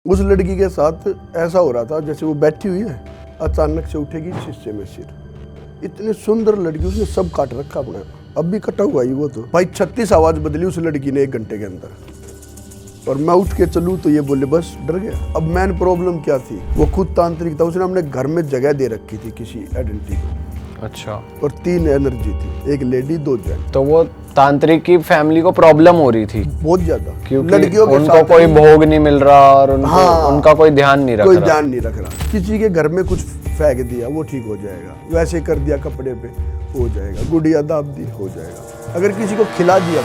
उस लड़की के साथ ऐसा हो रहा था जैसे वो बैठी हुई है, अचानक से उठेगी शीशे में सिर। इतनी सुंदर लड़की, उसने सब काट रखा अपना, अब भी कटा हुआ ही वो तो भाई। 36 आवाज बदली उस लड़की ने 1 घंटे के अंदर। और मैं उठ के चलूँ तो ये बोले बस डर गया। अब मेन प्रॉब्लम क्या थी, वो खुद तांत्रिक था, उसने अपने घर में जगह दे रखी थी किसी आइडेंटिटी को। अच्छा। और 3 एनर्जी थी, 1 लेडी 2 जेंट। तो वो तांत्रिक की फैमिली को प्रॉब्लम हो रही थी बहुत ज्यादा, क्योंकि लड़कियों के उनको साथ कोई भोग नहीं मिल रहा और उनका कोई ध्यान नहीं रख कोई रहा। ध्यान नहीं रख रहा। किसी के घर में कुछ फेंक दिया वो ठीक हो जाएगा, वैसे कर दिया कपड़े पे हो जाएगा, गुड़िया दाब दी हो जाएगा। अगर किसी को खिला दिया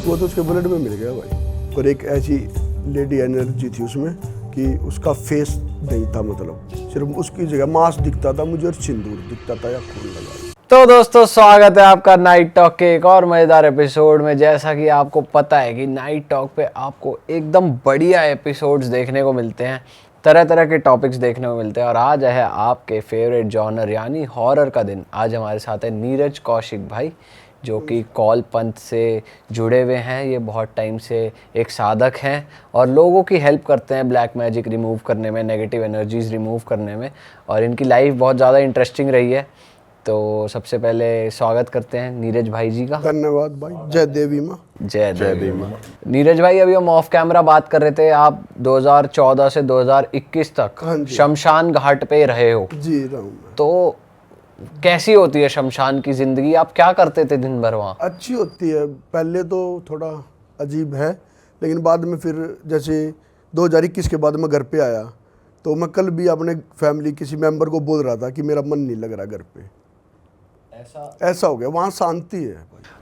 वो तो उसके ब्लड में मिल गया भाई। और एक ऐसी लेडी एनर्जी थी उसमें कि उसका फेस नहीं था, मतलब सिर्फ उसकी जगह मांस दिखता था मुझे और सिंदूर दिखता था या खून लगा। तो दोस्तों स्वागत है आपका नाइट टॉक के एक और मज़ेदार एपिसोड में। जैसा कि आपको पता है कि नाइट टॉक पे आपको एकदम बढ़िया एपिसोड्स देखने को मिलते हैं, तरह तरह के टॉपिक्स देखने को मिलते हैं। और आज है आपके फेवरेट जॉनर यानी हॉरर का दिन। आज हमारे साथ है नीरज कौशिक भाई, जो कि कॉल पंथ से जुड़े हुए हैं। ये बहुत टाइम से एक साधक हैं और लोगों की हेल्प करते हैं ब्लैक मैजिक रिमूव करने में, नेगेटिव एनर्जीज रिमूव करने में। और इनकी लाइफ बहुत ज़्यादा इंटरेस्टिंग रही है। तो सबसे पहले स्वागत करते हैं नीरज भाई जी का। धन्यवाद भाई। जय देवी माँ। जय देवी माँ। नीरज भाई, अभी हम ऑफ कैमरा बात कर रहे थे, आप 2014 से 2021 तक शमशान घाट पे रहे हो। जी रहूँ मैं। तो कैसी होती है शमशान की जिंदगी? आप क्या करते थे दिन भर वहाँ? अच्छी होती है। पहले तो थोड़ा अजीब है, लेकिन बाद में फिर जैसे 2021 के बाद मैं घर पे आया तो मैं कल भी अपने फैमिली किसी मेंबर को बोल रहा था कि मेरा मन नहीं लग रहा घर पे। ऐसा हो गया, वहाँ शांति है।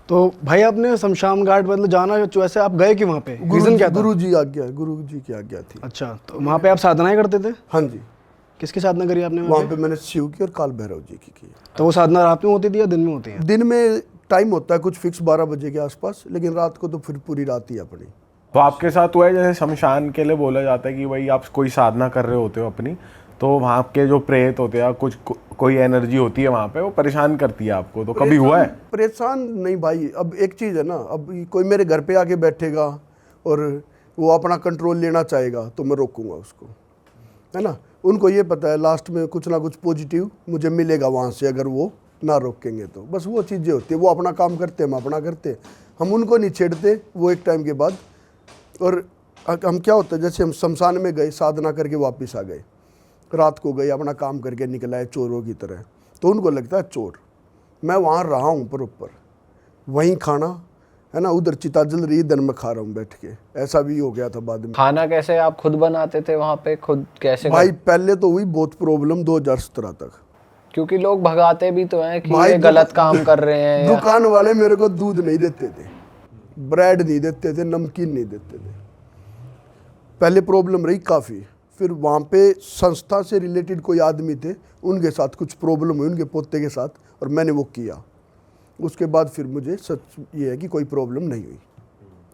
तो भाई आपने शमशान घाट मतलब जाना वैसे आप गए कि वहाँ पे रीजन क्या था? गुरु जी की आज्ञा थी। अच्छा, तो वहाँ पे आप साधनाएं करते थे? हाँ जी। किसकी साधना करी आपने वहाँ पे मैंने शिव की और काल भैरव जी की। तो वो साधना रात में होती थी या दिन में होती है? दिन में टाइम होता है कुछ फिक्स 12 बजे के आसपास, लेकिन रात को तो फिर पूरी रात ही अपनी। तो आपके साथ हुआ है जैसे शमशान के लिए बोला जाता है कि भाई आप कोई साधना कर रहे होते हो अपनी, तो वहाँ के जो प्रेत होते हैं कुछ कोई एनर्जी होती है वहाँ पे, वो परेशान करती है आपको, तो कभी हुआ है? परेशान नहीं भाई। अब एक चीज़ है ना, अब कोई मेरे घर पे आके बैठेगा और वो अपना कंट्रोल लेना चाहेगा तो मैं रोकूंगा उसको, है ना। उनको ये पता है लास्ट में कुछ ना कुछ पॉजिटिव मुझे मिलेगा वहाँ से, अगर वो ना रोकेंगे तो। बस वो चीज़ें होती है, वो अपना काम करते हम अपना करते, हम उनको नहीं छेड़ते वो एक टाइम के बाद। और हम क्या होता है, जैसे हम शमशान में गए साधना करके वापस आ गए, रात को गए अपना काम करके निकला है चोरों की तरह, तो उनको लगता है चोर। मैं वहाँ रहा हूँ प्रॉपर, वहीं खाना है ना, उधर चिता जल रही, दिन में खा रहा हूँ बैठ के। ऐसा भी हो गया था बाद में। खाना कैसे आप खुद बनाते थे वहाँ पे? खुद कैसे भाई पहले तो हुई बहुत प्रॉब्लम 2017 तक, क्योंकि लोग भगाते भी तो हैं कि ये गलत काम कर रहे हैं। दुकान वाले मेरे को दूध नहीं देते थे, ब्रेड नहीं देते थे, नमकीन नहीं देते थे। पहले प्रॉब्लम रही काफ़ी। फिर वहाँ पे संस्था से रिलेटेड कोई आदमी थे, उनके साथ कुछ प्रॉब्लम हुई उनके पोते के साथ, और मैंने वो किया। उसके बाद फिर मुझे सच ये है कि कोई प्रॉब्लम नहीं हुई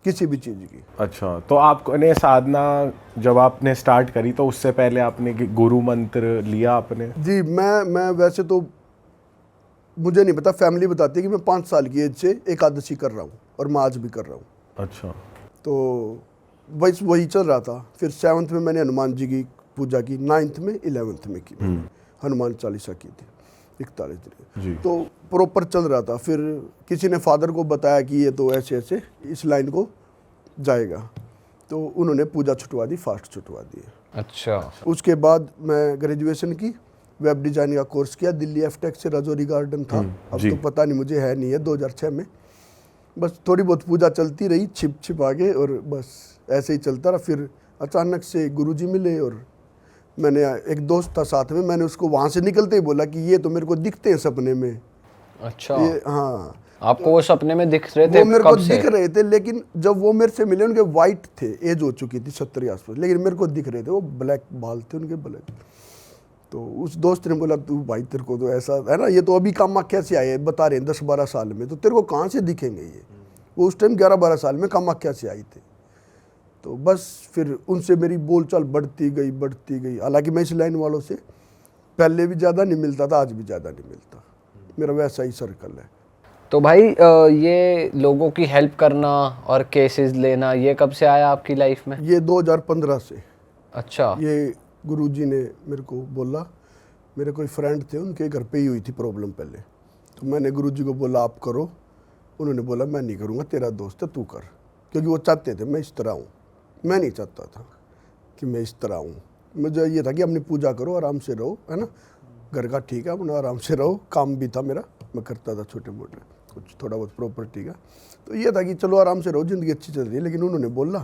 किसी भी चीज़ की। अच्छा, तो आपने साधना जब आपने स्टार्ट करी तो उससे पहले आपने गुरु मंत्र लिया आपने? जी, मैं वैसे तो मुझे नहीं पता, फैमिली बताती है कि मैं 5 साल की एज से एकादशी कर रहा हूँ और मैं आज भी कर रहा हूँ। अच्छा। तो बस वही चल रहा था। फिर 7th में मैंने हनुमान जी की पूजा की, 9th में 11th में की मैंने हनुमान चालीसा की थी 41 दिन। तो प्रॉपर चल रहा था। फिर किसी ने फादर को बताया कि ये तो ऐसे ऐसे इस लाइन को जाएगा, तो उन्होंने पूजा छुटवा दी, फास्ट छुटवा दी। अच्छा। उसके बाद मैं ग्रेजुएशन की, वेब डिज़ाइन का कोर्स किया दिल्ली एफटेक से, राजौरी गार्डन था। अब तो पता नहीं मुझे है नहीं है, 2006 में। बस थोड़ी बहुत पूजा चलती रही छिप आगे, और बस ऐसे ही चलता रहा। फिर अचानक से गुरुजी मिले, और मैंने एक दोस्त था साथ में, मैंने उसको वहाँ से निकलते ही बोला कि ये तो मेरे को दिखते हैं सपने में। अच्छा। ये हाँ, आपको वो सपने में दिख रहे थे? वो मेरे को दिख रहे थे, लेकिन जब वो मेरे से मिले उनके वाइट थे, एज हो चुकी थी 70 के आसपास, लेकिन मेरे को दिख रहे थे, वो ब्लैक बाल थे उनके, ब्लैक। तो उस दोस्त ने बोला तू भाई तेरे को तो ऐसा है ना, ये तो अभी कामाख्या से आए बता रहे हैं 10-12 साल में, तो तेरे को कहाँ से दिखेंगे ये। वो उस टाइम 11-12 साल में कामाख्या से आई थे। तो बस फिर उनसे मेरी बोलचाल बढ़ती गई। हालांकि मैं इस लाइन वालों से पहले भी ज़्यादा नहीं मिलता था, आज भी ज़्यादा नहीं मिलता, मेरा वैसा ही सर्कल है। तो भाई ये लोगों की हेल्प करना और केसेस लेना, ये कब से आया आपकी लाइफ में? ये 2015 से। अच्छा। ये गुरुजी ने मेरे को बोला, मेरे कोई फ्रेंड थे उनके घर पे ही हुई थी प्रॉब्लम पहले, तो मैंने गुरुजी को बोला आप करो, उन्होंने बोला मैं नहीं करूँगा, तेरा दोस्त है तू कर, क्योंकि वो चाहते थे मैं इस तरह हूँ, मैं नहीं चाहता था कि मैं इस तरह हूँ। मुझे ये था कि अपनी पूजा करो, आराम से रहो, है ना, घर का ठीक है, अपना आराम से रहो। काम भी था मेरा, मैं करता था छोटे मोटे कुछ थोड़ा बहुत प्रॉपर्टी का, तो ये था कि चलो आराम से रहो, ज़िंदगी अच्छी चल रही है। लेकिन उन्होंने बोला,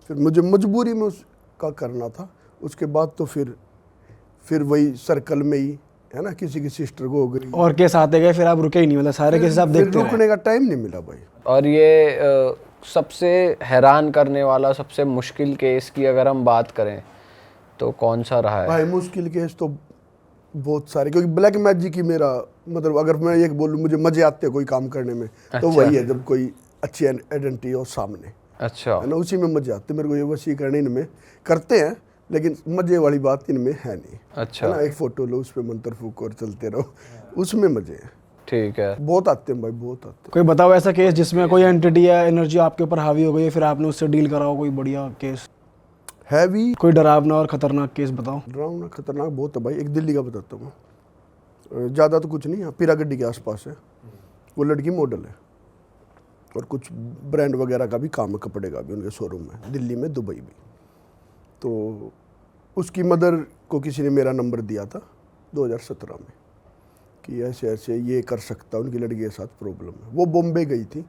फिर मुझे मजबूरी में उसका करना था। उसके बाद तो फिर वही सर्कल में ही, है ना, किसी की सिस्टर को हो गई, और केस आते गए, फिर आप रुके ही नहीं, मतलब सारे केसेस आप फिर देखते रहे। रुकने का टाइम नहीं मिला भाई। और ये सबसे हैरान करने वाला, सबसे मुश्किल केस की अगर हम बात करें तो कौन सा रहा है? भाई मुश्किल केस तो बहुत सारे, क्योंकि ब्लैक मैजिक ही मेरा, मतलब अगर मैं ये बोलूँ मुझे मजे आते हैं कोई काम करने में, तो वही है जब कोई अच्छी आइडेंटिटी हो सामने, अच्छा। है ना, उसी में मजे आते हैं मेरे को। ये वशीकरण इनमें करते हैं, लेकिन मजे वाली बात इनमें है नहीं, अच्छा। है ना, एक फोटो लो, उस पर मंत्र फूको और चलते रहो, उसमें मजे हैं। ठीक है। बहुत आते हैं भाई, बहुत आते कोई बताओ ऐसा केस जिसमें कोई एंटिटी या एनर्जी आपके ऊपर हावी हो गई है, फिर आपने उससे डील करा हो, कोई बढ़िया केस, हैं। हैवी कोई डरावना और खतरनाक केस बताओ। डरावना खतरनाक बहुत है भाई। एक दिल्ली का बताता हूँ, ज़्यादा तो कुछ नहीं, पीरा गड्डी के आसपास है। वो लड़की मॉडल है और कुछ ब्रांड वगैरह का भी काम है, कपड़े का भी उनके शोरूम में, दिल्ली में, दुबई भी। तो उसकी मदर को किसी ने मेरा नंबर दिया था 2017 में कि ऐसे ऐसे ये कर सकता, उनकी लड़की के साथ प्रॉब्लम है। वो बॉम्बे गई थी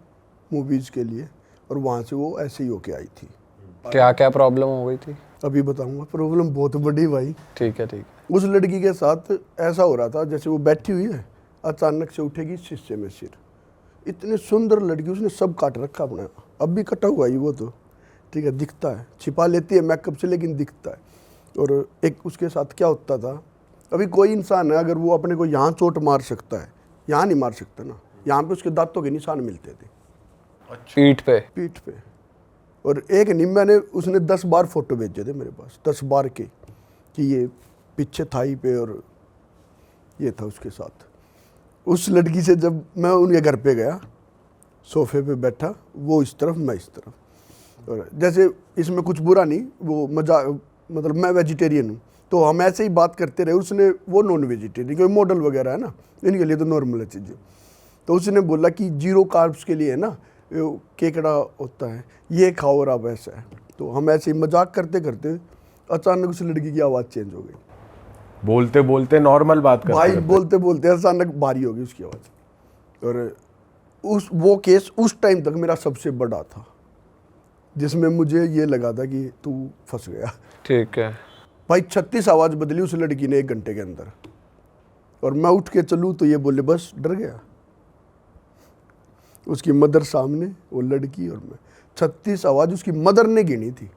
मूवीज़ के लिए और वहाँ से वो ऐसे ही होके आई थी। क्या क्या प्रॉब्लम हो गई थी? अभी बताऊँगा, प्रॉब्लम बहुत बड़ी भाई। ठीक है, ठीक है। उस लड़की के साथ ऐसा हो रहा था जैसे वो बैठी हुई है, अचानक से उठेगी शीशे में सिर। इतनी सुंदर लड़की, उसने सब काट रखा अपना, अब भी कटा हुआ ही वो तो, ठीक है, दिखता है, छिपा लेती है मेकअप से लेकिन दिखता है। और एक उसके साथ क्या होता था, अभी कोई इंसान है अगर वो अपने को यहाँ चोट मार सकता है, यहाँ नहीं मार सकता ना, यहाँ पे उसके दांतों के निशान मिलते थे पीठ पे? पीठ पे। और एक नहीं, मैंने, उसने 10 बार फोटो भेजे थे मेरे पास, 10 बार के, कि ये पीछे थाई पे और ये था उसके साथ। उस लड़की से जब मैं उनके घर पे गया, सोफे पे बैठा, वो इस तरफ मैं इस तरफ, और जैसे इसमें कुछ बुरा नहीं, वो मजा, मतलब मैं वेजिटेरियन हूँ तो हम ऐसे ही बात करते रहे। उसने, वो नॉन वेजिटेरियन, कोई मॉडल वगैरह है ना, इनके लिए तो नॉर्मल है चीज़ें। तो उसने बोला कि 0 कार्ब्स के लिए है ना, केकड़ा होता है, ये खाओ और आप ऐसा है। तो हम ऐसे ही मजाक करते करते अचानक उस लड़की की आवाज़ चेंज हो गई, बोलते बोलते नॉर्मल बात करते भाई रहते। बोलते बोलते अचानक भारी हो गई उसकी आवाज़। और वो केस उस टाइम तक मेरा सबसे बड़ा था, जिसमें मुझे ये लगा था कि तू फंस गया। ठीक है भाई 36 आवाज़ बदली उस लड़की ने 1 घंटे के अंदर, और मैं उठ के चलूँ तो ये बोले बस, डर गया। उसकी मदर सामने, वो लड़की और मैं, 36 आवाज़ उसकी मदर ने गिनी थी,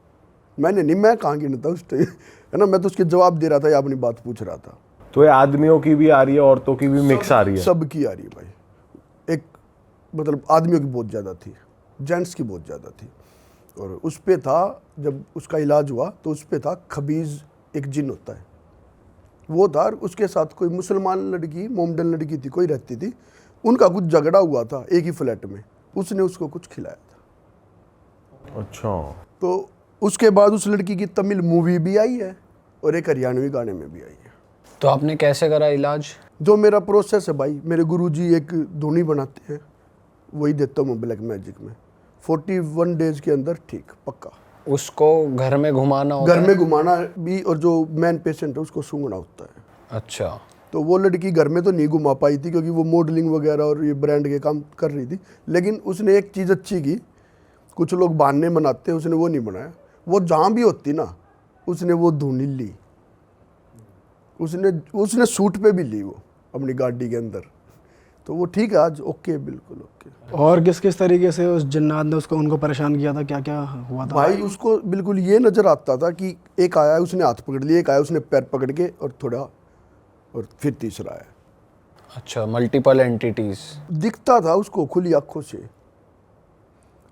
मैंने नहीं, मैं कहाँ गिनता उस टाइम, है ना, मैं तो उसके जवाब दे रहा था या अपनी बात पूछ रहा था। तो ये आदमियों की भी आ रही है, औरतों की भी मिक्स आ रही है? सबकी आ रही है भाई। एक मतलब आदमियों की बहुत ज़्यादा थी, जेंट्स की बहुत ज़्यादा थी। और उस पे था, जब उसका इलाज हुआ तो उस पे था खबीज़, एक जिन होता है वो था। उसके साथ कोई मुसलमान लड़की, मोमडन लड़की थी, कोई रहती थी, उनका कुछ झगड़ा हुआ था एक ही फ्लैट में, उसने उसको कुछ खिलाया था। अच्छा। तो उसके बाद उस लड़की की तमिल मूवी भी आई है और एक हरियाणवी गाने में भी आई है। तो आपने कैसे करा इलाज? जो मेरा प्रोसेस है भाई, मेरे गुरुजी एक धुनी बनाते हैं, वही देता हूँ मैं ब्लैक मैजिक में, 41 डेज के अंदर ठीक पक्का। उसको घर में घुमाना होता घर है? में घुमाना भी, और जो मेन पेशेंट है उसको सूंघना होता है। अच्छा। तो वो लड़की घर में तो नहीं घुमा पाई थी क्योंकि वो मॉडलिंग वगैरह और ये ब्रांड के काम कर रही थी, लेकिन उसने एक चीज़ अच्छी की, कुछ लोग बहाने बनाते हैं, उसने वो नहीं बनाया। वो जहाँ भी होती ना, उसने वो धुनी ली, उसने सूट पे भी ली वो अपनी गाड़ी के अंदर। तो वो ठीक है आज, ओके, बिल्कुल ओके। और किस किस तरीके से उस जन्नात ने उसको, उनको परेशान किया था, क्या क्या हुआ था? भाई उसको बिल्कुल ये नज़र आता था कि एक आया उसने हाथ पकड़ लिया, एक आया उसने पैर पकड़ के और थोड़ा, और फिर तीसरा आया। अच्छा, मल्टीपल एंटिटीज दिखता था उसको खुली आंखों से,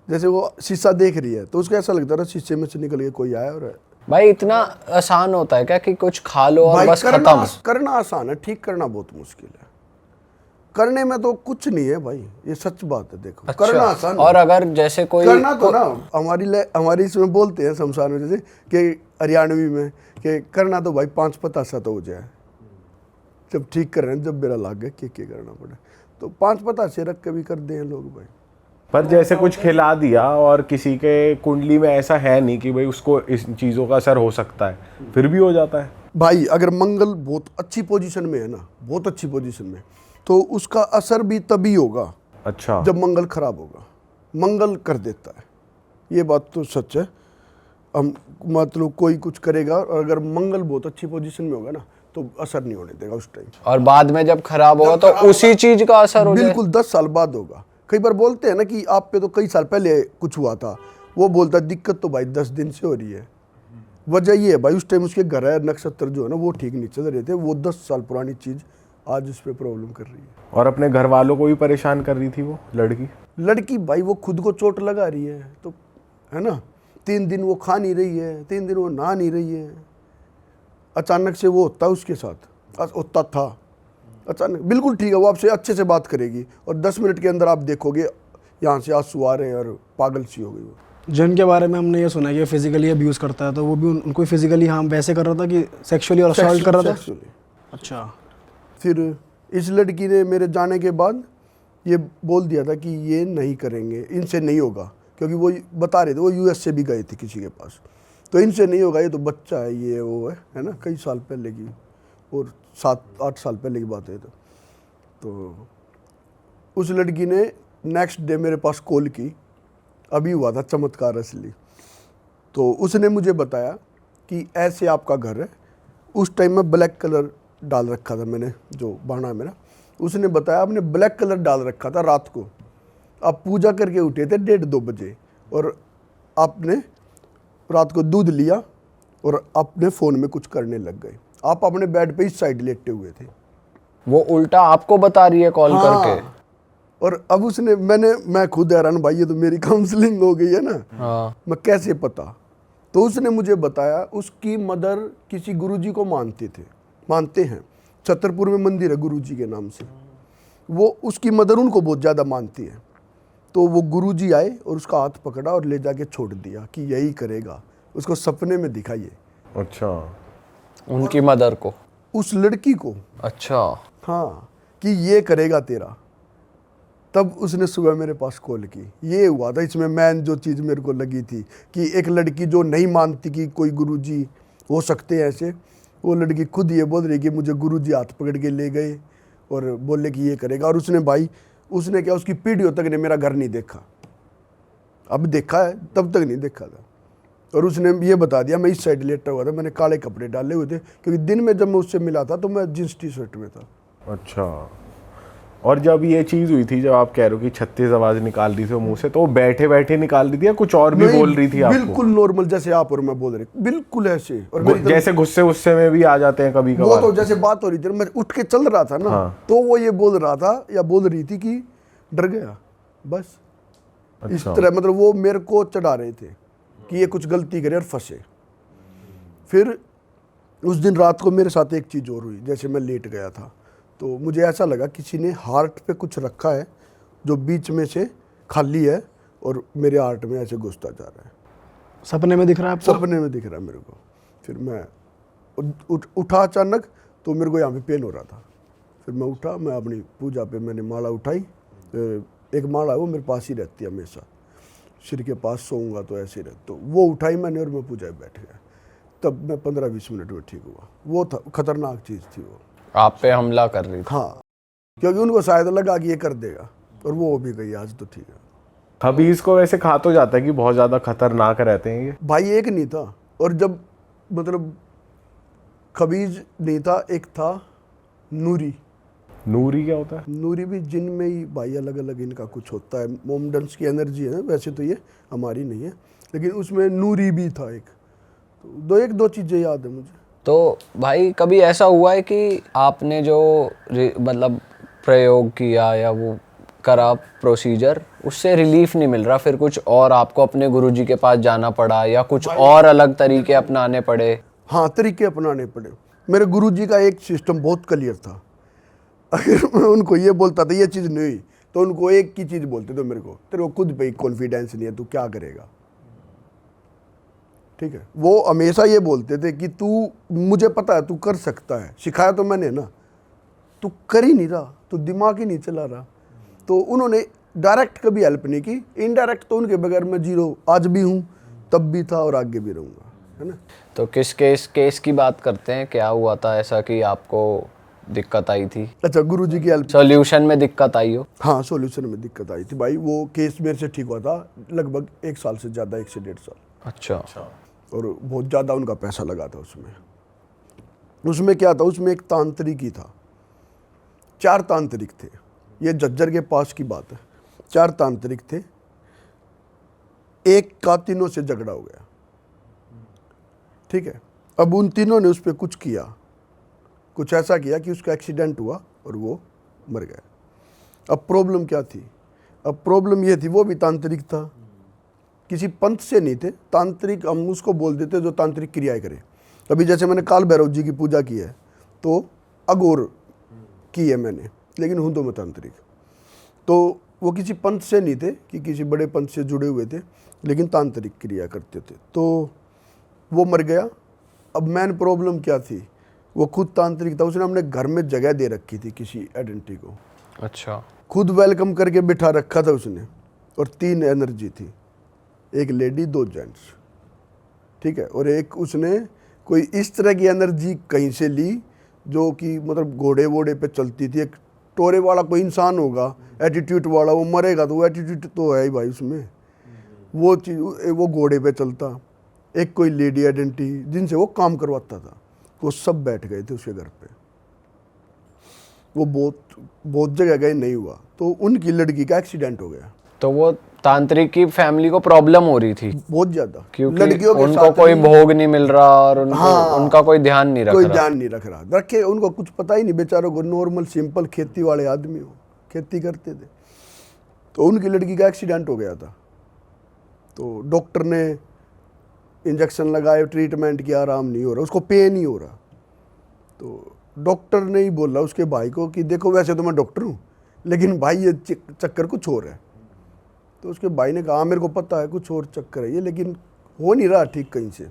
जैसे वो शीशा देख रही है तो उसको ऐसा लगता था शीशे में से निकल के कोई आया। और भाई इतना आसान होता है क्या कि कुछ खा लो और भाई बस खत्म? करना आसान है, ठीक करना बहुत मुश्किल है। करने में तो कुछ नहीं है भाई, ये सच बात है। देखो अच्छा, करना आसान है। और अगर जैसे कोई करना तो ना हमारी इसमें बोलते हैं शमशान में जैसे कि हरियाणवी में कि करना तो भाई 5 पतासा तो हो जाए। जब ठीक कर रहे हैं, जब मेरा लाग गया क्या करना पड़े, तो 5 पतासे रख के भी कर दे हैं लोग भाई। पर जैसे कुछ खिला दिया और किसी के कुंडली में ऐसा है नहीं कि भाई उसको इस चीज़ों का असर हो सकता है, फिर भी हो जाता है भाई। अगर मंगल बहुत अच्छी पोजीशन में है ना, बहुत अच्छी पोजीशन में, तो उसका असर भी तभी होगा अच्छा जब मंगल खराब होगा। मंगल कर देता है, ये बात तो सच है। हम मतलब कोई कुछ करेगा और अगर मंगल बहुत अच्छी पोजीशन में होगा ना तो असर नहीं होने देगा उस टाइम। और बाद में जब खराब होगा तो उसी चीज का असर हो जाए। बिल्कुल 10 साल बाद होगा। कई बार बोलते हैं ना कि आप पे तो कई साल पहले कुछ हुआ था, वो बोलता है दिक्कत तो भाई 10 दिन से हो रही है। वजह ये है भाई, उस टाइम उसके ग्रह नक्षत्र जो है ना वो ठीक नहीं चल रहे थे, वो 10 साल पुरानी चीज़ आज उस पर प्रॉब्लम कर रही है। और अपने घर वालों को भी परेशान कर रही थी वो लड़की भाई वो खुद को चोट लगा रही है, तो है ना। 3 दिन वो खा नहीं रही है, 3 दिन वो नहा नहीं रही है। अचानक से वो होता उसके साथ, होता था अचानक। बिल्कुल ठीक है, वो आपसे अच्छे से बात करेगी और 10 मिनट के अंदर आप देखोगे यहाँ से आंसू आ रहे हैं और पागल सी हो गई वो। जिन के बारे में हमने ये सुना है कि फिजिकली अब्यूज़ करता है, तो वो भी उनको फिजिकली हार्म वैसे कर रहा था कि सेक्सुअली और असॉल्ट कर रहा था? Sexually। अच्छा। फिर इस लड़की ने मेरे जाने के बाद ये बोल दिया था कि ये नहीं करेंगे, इनसे नहीं होगा, क्योंकि वो बता रहे थे वो यूएस से भी गए थे किसी के पास, तो इनसे नहीं होगा, ये तो बच्चा है, ये वो है ना। कई साल पहले की और 7-8 साल पहले की बात है। तो उस लड़की ने नेक्स्ट डे मेरे पास कॉल की, अभी हुआ था चमत्कार असली। तो उसने मुझे बताया कि ऐसे आपका घर है। उस टाइम में ब्लैक कलर डाल रखा था मैंने, जो बाना है मेरा। उसने बताया आपने ब्लैक कलर डाल रखा था रात को, आप पूजा करके उठे थे 1:30-2 बजे, और आपने रात को दूध लिया और अपने फ़ोन में कुछ करने लग गए। आप अपने बेड पे इस साइड लेटे हुए थे। वो उल्टा आपको बता रही है कॉल करके। और अब मैं खुद हैरान भाई, ये तो मेरी काउंसलिंग हो गई है ना। हाँ। मैं कैसे पता, तो उसने मुझे बताया उसकी मदर किसी गुरुजी को मानते हैं। छतरपुर में मंदिर है गुरुजी के नाम से, वो उसकी मदर उनको बहुत ज़्यादा मानती है। तो वो गुरुजी आए और उसका हाथ पकड़ा और ले जाके छोड़ दिया कि यही करेगा, उसको सपने में दिखाइए। अच्छा, उनकी मदर को, उस लड़की को। अच्छा। हाँ, कि ये करेगा तेरा। तब उसने सुबह मेरे पास कॉल की। ये हुआ था इसमें मैन जो चीज़ मेरे को लगी थी कि एक लड़की जो नहीं मानती कि कोई गुरुजी हो सकते हैं ऐसे, वो लड़की खुद ये बोल रही कि मुझे गुरुजी हाथ पकड़ के ले गए और बोले कि ये करेगा। और उसने क्या, उसकी पीढ़ियों तक ने मेरा घर नहीं देखा। अब देखा है, तब तक नहीं देखा था। और उसने ये बता दिया मैं इस साइड लेटा हुआ था, मैंने काले कपड़े डाले हुए थे, क्योंकि दिन में जब मैं उससे मिला था तो मैं जींस टी-शर्ट में था। अच्छा। और जब ये चीज़ हुई थी, जब आप कह रहे हो कि 36 आवाज़ निकाल दी थी वो मुंह से, तो वो बैठे बैठे निकाल दी थी या कुछ और भी बोल रही थी आपको? बिल्कुल नॉर्मल, जैसे आप और मैं बोल रहे, बिल्कुल ऐसे। और जैसे गुस्से में भी आ जाते हैं कभी वो कभार। तो जैसे बात हो रही थी, मैं उठ के चल रहा था ना। हाँ। तो वो ये बोल रहा था या बोल रही थी कि डर गया, बस। अच्छा। इस तरह मतलब वो मेरे को चढ़ा रहे थे कि ये कुछ गलती करे और फंसे। फिर उस दिन रात को मेरे साथ एक चीज़ और हुई। जैसे मैं लेट गया था तो मुझे ऐसा लगा किसी ने हार्ट पे कुछ रखा है जो बीच में से खाली है और मेरे हार्ट में ऐसे घुसता जा रहा है। सपने में दिख रहा है आपको? सपने में दिख रहा है मेरे को। फिर मैं उठा अचानक, तो मेरे को यहाँ पे पेन हो रहा था। फिर मैं उठा, मैं अपनी पूजा पे मैंने माला उठाई। एक माला है वो मेरे पास ही रहती है हमेशा, सिर के पास सोऊंगा तो ऐसे रहता, तो वो उठाई मैंने और मैं पूजा में बैठ गया। तब मैं 15-20 मिनट में ठीक हुआ। वो था खतरनाक चीज़ थी वो, आप पे हमला कर रही थी। हाँ, क्योंकि उनको शायद लगा कि ये कर देगा, और वो हो भी गई। आज तो ठीक है। खबीज को वैसे कहा तो जाता है कि बहुत ज़्यादा खतरनाक रहते हैं ये। भाई एक नहीं था, और जब मतलब खबीज नहीं था, एक था नूरी। नूरी क्या होता है? नूरी भी जिन में ही भाई अलग अलग इनका कुछ होता है। मोमडन्स की एनर्जी है, वैसे तो ये हमारी नहीं है, लेकिन उसमें नूरी भी था एक। तो दो चीज़ें याद है मुझे। तो भाई कभी ऐसा हुआ है कि आपने जो मतलब प्रयोग किया या वो करा प्रोसीजर, उससे रिलीफ नहीं मिल रहा, फिर कुछ और आपको अपने गुरुजी के पास जाना पड़ा या कुछ और अलग तरीके अपनाने पड़े? हाँ, तरीके अपनाने पड़े। मेरे गुरुजी का एक सिस्टम बहुत क्लियर था। अगर मैं उनको ये बोलता था ये चीज़ नहीं हुई, तो उनको एक ही चीज़ बोलते थे मेरे को, तेरे को खुद पे कॉन्फिडेंस नहीं है, तू क्या करेगा। ठीक है, वो हमेशा ये बोलते थे कि तू, मुझे पता है तू कर सकता है, सिखाया तो मैंने ना, तू कर ही नहीं रहा, तू दिमाग ही नहीं चला रहा। तो उन्होंने डायरेक्ट कभी हेल्प नहीं की, इनडायरेक्ट तो उनके बगैर मैं जीरो आज भी हूँ, तब भी था और आगे भी रहूँगा, है ना। तो किस केस की बात करते हैं, क्या हुआ था ऐसा कि आपको दिक्कत आई थी? अच्छा, गुरुजी की हेल्प। सॉल्यूशन में दिक्कत आई हो? हाँ, सॉल्यूशन में दिक्कत आई थी भाई। वो केस मेरे से ठीक हुआ था लगभग 1 साल से ज़्यादा, 1 से 1.5 साल। अच्छा। और बहुत ज़्यादा उनका पैसा लगा था उसमें। उसमें क्या था, उसमें एक तांत्रिक ही था, 4 तांत्रिक थे। ये झज्जर के पास की बात है, 4 तांत्रिक थे, एक का तीनों से झगड़ा हो गया। ठीक है, अब उन तीनों ने उस पर कुछ किया, कुछ ऐसा किया कि उसका एक्सीडेंट हुआ और वो मर गया। अब प्रॉब्लम क्या थी, अब प्रॉब्लम ये थी, वो भी तांत्रिक था, किसी पंथ से नहीं थे। तांत्रिक हम उसको बोल देते जो तांत्रिक क्रियाएं करे। अभी जैसे मैंने काल भैरव जी की पूजा की है, तो अघोर की है मैंने, लेकिन हूँ तो मैं तांत्रिक। तो वो किसी पंथ से नहीं थे कि किसी बड़े पंथ से जुड़े हुए थे, लेकिन तांत्रिक क्रिया करते थे। तो वो मर गया। अब मेन प्रॉब्लम क्या थी, वो खुद तांत्रिक था, उसने अपने घर में जगह दे रखी थी किसी आइडेंटिटी को। अच्छा। खुद वेलकम करके बिठा रखा था उसने, और 3 एनर्जी थी, एक लेडी 2 जेंट्स। ठीक है, और एक उसने कोई इस तरह की एनर्जी कहीं से ली जो कि मतलब घोड़े वोड़े पे चलती थी। एक टोरे वाला कोई इंसान होगा, एटीट्यूड वाला, वो मरेगा तो वो एटीट्यूड तो है ही भाई उसमें, वो चीज़, वो घोड़े पे चलता। एक कोई लेडी आइडेंटिटी जिनसे वो काम करवाता था, वो सब बैठ गए थे उसके घर पे। वो बहुत जगह गए, नहीं हुआ, तो उनकी लड़की का एक्सीडेंट हो गया। तो वो तांत्रिक की फैमिली को प्रॉब्लम हो रही थी बहुत ज्यादा, क्योंकि लड़कियों के उनको साथ कोई नहीं- भोग नहीं मिल रहा और उनको हाँ, उनका कोई ध्यान नहीं रख कोई रहा। ध्यान नहीं रख रहा, रखे उनको कुछ पता ही नहीं, बेचारों को नॉर्मल सिंपल खेती वाले आदमी हो, खेती करते थे। तो उनकी लड़की का एक्सीडेंट हो गया था, तो डॉक्टर ने इंजेक्शन लगाए, ट्रीटमेंट किया, आराम नहीं हो रहा, उसको पेन ही हो रहा। तो डॉक्टर ने ही बोला उसके भाई को कि देखो वैसे तो मैं डॉक्टर हूँ, लेकिन भाई ये चक्कर कुछ और है। तो उसके भाई ने कहा मेरे को पता है कुछ और चक्कर है ये, लेकिन हो नहीं रहा ठीक कहीं से।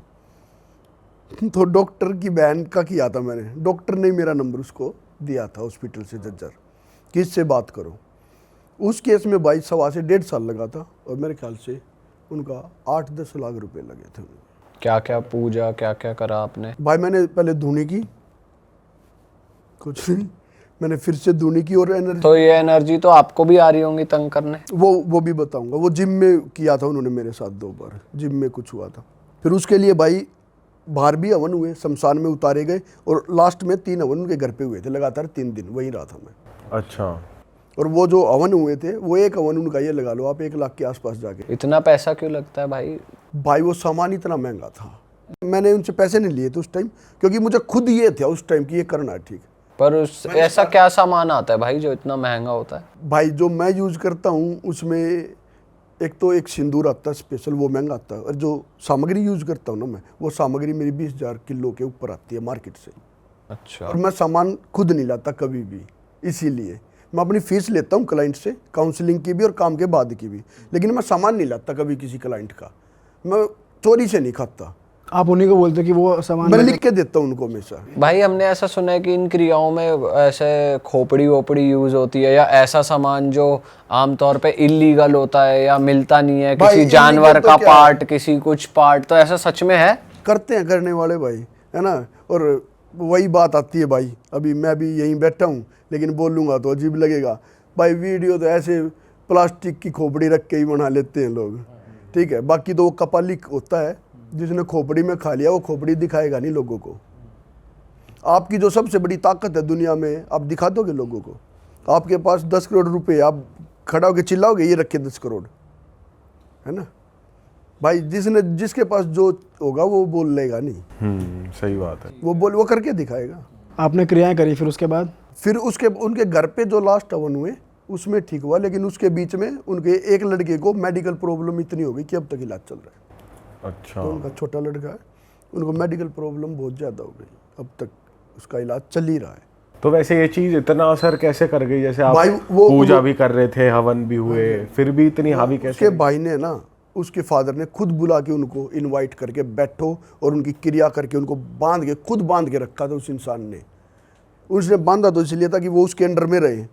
तो डॉक्टर की बहन का किया था मैंने, डॉक्टर ने मेरा नंबर उसको दिया था हॉस्पिटल से झज्जर, किससे बात करो। उस केस में भाई 1.25 से 1.5 साल लगा था, और मेरे ख्याल से उनका 8-10 लाख रुपए लगे थे। क्या क्या पूजा, क्या क्या करा आपने? भाई मैंने पहले धुनी की, कुछ नहीं, मैंने फिर से धुनी की, और एनर्जी तो ये एनर्जी तो आपको भी आ रही होंगी तंग करने? वो भी बताऊंगा। वो जिम में किया था उन्होंने मेरे साथ 2 बार, जिम में कुछ हुआ था। फिर उसके लिए भाई बाहर भी हवन हुए, शमशान में उतारे गए, और लास्ट में 3 हवन उनके घर पे हुए थे लगातार 3 दिन, वहीं रहा था मैं। अच्छा। और वो जो हवन हुए थे, वो एक हवन उनका ये लगा लो आप 1 लाख के आसपास जाके। इतना पैसा क्यों लगता है भाई? भाई वो सामान इतना महंगा था, मैंने उनसे पैसे नहीं लिए थे उस टाइम, क्योंकि मुझे खुद ये था उस टाइम कि ये करना है ठीक। पर उस ऐसा क्या सामान आता है भाई जो इतना महंगा होता है? भाई जो मैं यूज़ करता हूँ उसमें एक तो एक सिंदूर आता है स्पेशल, वो महंगा आता है, और जो सामग्री यूज़ करता हूँ ना मैं, वो सामग्री मेरी 20,000 किलो के ऊपर आती है मार्केट से। अच्छा। और मैं सामान खुद नहीं लाता कभी भी, इसीलिए मैं अपनी फीस लेता हूँ क्लाइंट से, काउंसलिंग की भी और काम के बाद की भी, लेकिन मैं सामान नहीं लाता कभी किसी क्लाइंट का, मैं चोरी से नहीं खाता, आप उन्हीं को बोलते हो कि वो सामान मैं लिख के देता हूँ उनको हमेशा। भाई हमने ऐसा सुना है कि इन क्रियाओं में ऐसे खोपड़ी वोपड़ी यूज होती है, या ऐसा सामान जो आमतौर पे इलीगल होता है या मिलता नहीं है, भाई, किसी जानवर illegal तो का क्या पार्ट, किसी कुछ पार्ट, तो ऐसा सच में है? करते हैं करने वाले भाई, है ना। और वही बात आती है भाई, अभी मैं भी यहीं बैठा हूँ, लेकिन बोलूँगा तो अजीब लगेगा भाई। वीडियो तो ऐसे प्लास्टिक की खोपड़ी रख के ही बना लेते हैं लोग, ठीक है। बाकी तो वो कपालिक होता है, जिसने खोपड़ी में खा लिया वो खोपड़ी दिखाएगा नहीं लोगों को। आपकी जो सबसे बड़ी ताकत है दुनिया में, आप दिखा दोगे लोगों को। आपके पास 10 करोड़ रुपए, आप खड़ा होकर चिल्लाओगे ये रखे 10 करोड़, है ना भाई। जिसके पास जो होगा वो बोल लेगा नहीं। सही बात है। वो करके दिखाएगा। आपने क्रियाएं करी, फिर उसके बाद फिर उनके घर पे जो लास्ट हवन हुए उसमें ठीक हुआ, लेकिन उसके बीच में उनके एक लड़के को मेडिकल प्रॉब्लम इतनी हो गई कि अब तक इलाज चल रहा है। अच्छा। तो उनका छोटा लड़का है, उनको मेडिकल प्रॉब्लम बहुत ज़्यादा हो गई, अब तक उसका इलाज चल ही रहा है। तो वैसे ये चीज इतना असर कैसे कर गई, जैसे आप भाई वो पूजा भी कर रहे थे, हवन भी हुए, फिर भी इतनी हावी कैसे? उसके भाई ने ना, उसके फादर ने खुद बुला के उनको इनवाइट करके बैठो और उनकी क्रिया करके उनको बांध के, खुद बांध के रखा था उस इंसान ने। उसने बांधा तो इसलिए था कि वो उसके अंडर में रहे, है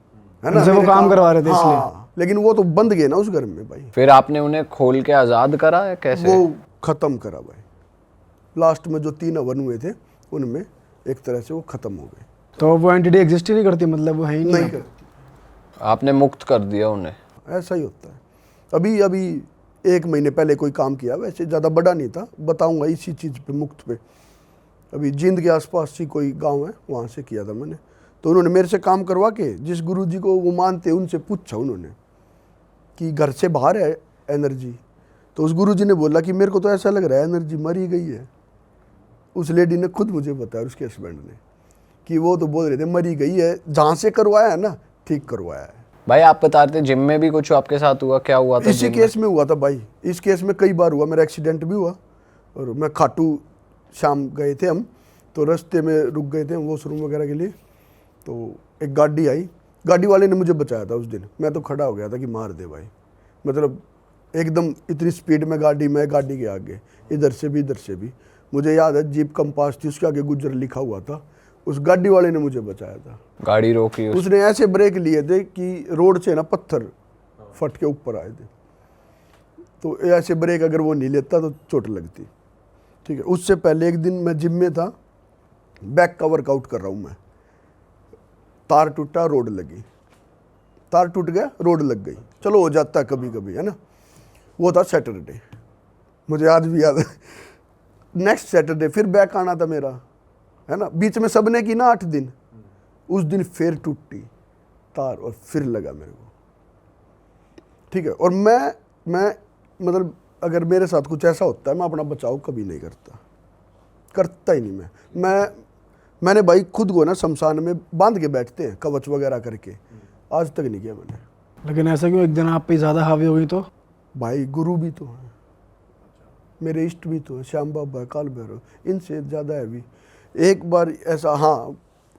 ना, उनसे वो मेरे काम करवा रहे थे इसलिए। हाँ, लेकिन वो तो बंद गए ना उस घर में भाई। फिर आपने उन्हें खोल के आज़ाद करा या कैसे? वो खत्म करा भाई। लास्ट में जो 3 हवन हुए थे उनमें एक तरह से वो खत्म हो गए। तो वो एंटिटी एग्जिस्ट ही नहीं करती, मतलब वो है ही नहीं नहीं। करती, आपने मुक्त कर दिया उन्हें? ऐसा ही होता है। अभी 1 महीने पहले कोई काम किया, वैसे ज़्यादा बड़ा नहीं था, बताऊंगा इसी चीज़ पे, मुक्त पे। अभी जींद के आसपास ही कोई गांव है, वहाँ से किया था मैंने। तो उन्होंने मेरे से काम करवा के, जिस गुरुजी को वो मानते उनसे पूछा उन्होंने कि घर से बाहर है एनर्जी। तो उस गुरुजी ने बोला कि मेरे को तो ऐसा लग रहा है एनर्जी मरी गई है। उस लेडी ने खुद मुझे बताया, उसके हस्बैंड ने, कि वो तो बोल रहे थे मरी गई है, जहाँ से करवाया है ना ठीक करवाया है। भाई आप बता रहे थे जिम में भी कुछ आपके साथ हुआ, क्या हुआ था? इसी जिम केस में हुआ था भाई। इस केस में कई बार हुआ, मेरा एक्सीडेंट भी हुआ। और मैं खाटू शाम गए थे हम, तो रास्ते में रुक गए थे वॉशरूम वगैरह के लिए। तो एक गाड़ी आई, गाड़ी वाले ने मुझे बचाया था उस दिन। मैं तो खड़ा हो गया था कि मार दे भाई, मतलब एकदम इतनी स्पीड में गाड़ी में, गाड़ी के आगे इधर से भी इधर से भी। मुझे याद है जीप कंपास थी, उसके आगे गुजर लिखा हुआ था। उस गाड़ी वाले ने मुझे बचाया था। गाड़ी रोकी उसने ऐसे ब्रेक लिए थे कि रोड से ना पत्थर फट के ऊपर आए थे। तो ऐसे ब्रेक अगर वो नहीं लेता तो चोट लगती। ठीक है, उससे पहले एक दिन मैं जिम में था, बैक का वर्कआउट कर रहा हूँ मैं, तार टूटा, रोड लगी, तार टूट गया, रोड लग गई। चलो हो जाता है कभी कभी, है ना। वो था सैटरडे, मुझे आज भी याद है। नेक्स्ट सैटरडे फिर बैक आना था मेरा, है ना। बीच में सबने की ना 8 दिन, उस दिन फिर टूटी तार और फिर लगा मेरे को। ठीक है, और मैं मतलब अगर मेरे साथ कुछ ऐसा होता है, मैं अपना बचाव कभी नहीं करता ही नहीं। मैंने भाई खुद को ना शमशान में बांध के बैठते हैं कवच वगैरह करके, आज तक नहीं किया मैंने। लेकिन ऐसा क्यों, एक दिन आप पे ज़्यादा हावी हो गई तो? भाई गुरु भी तो हैं, मेरे इष्ट भी तो हैं, श्याम बाबा, काल भैरव, इनसे ज़्यादा है भी। एक बार ऐसा, हाँ,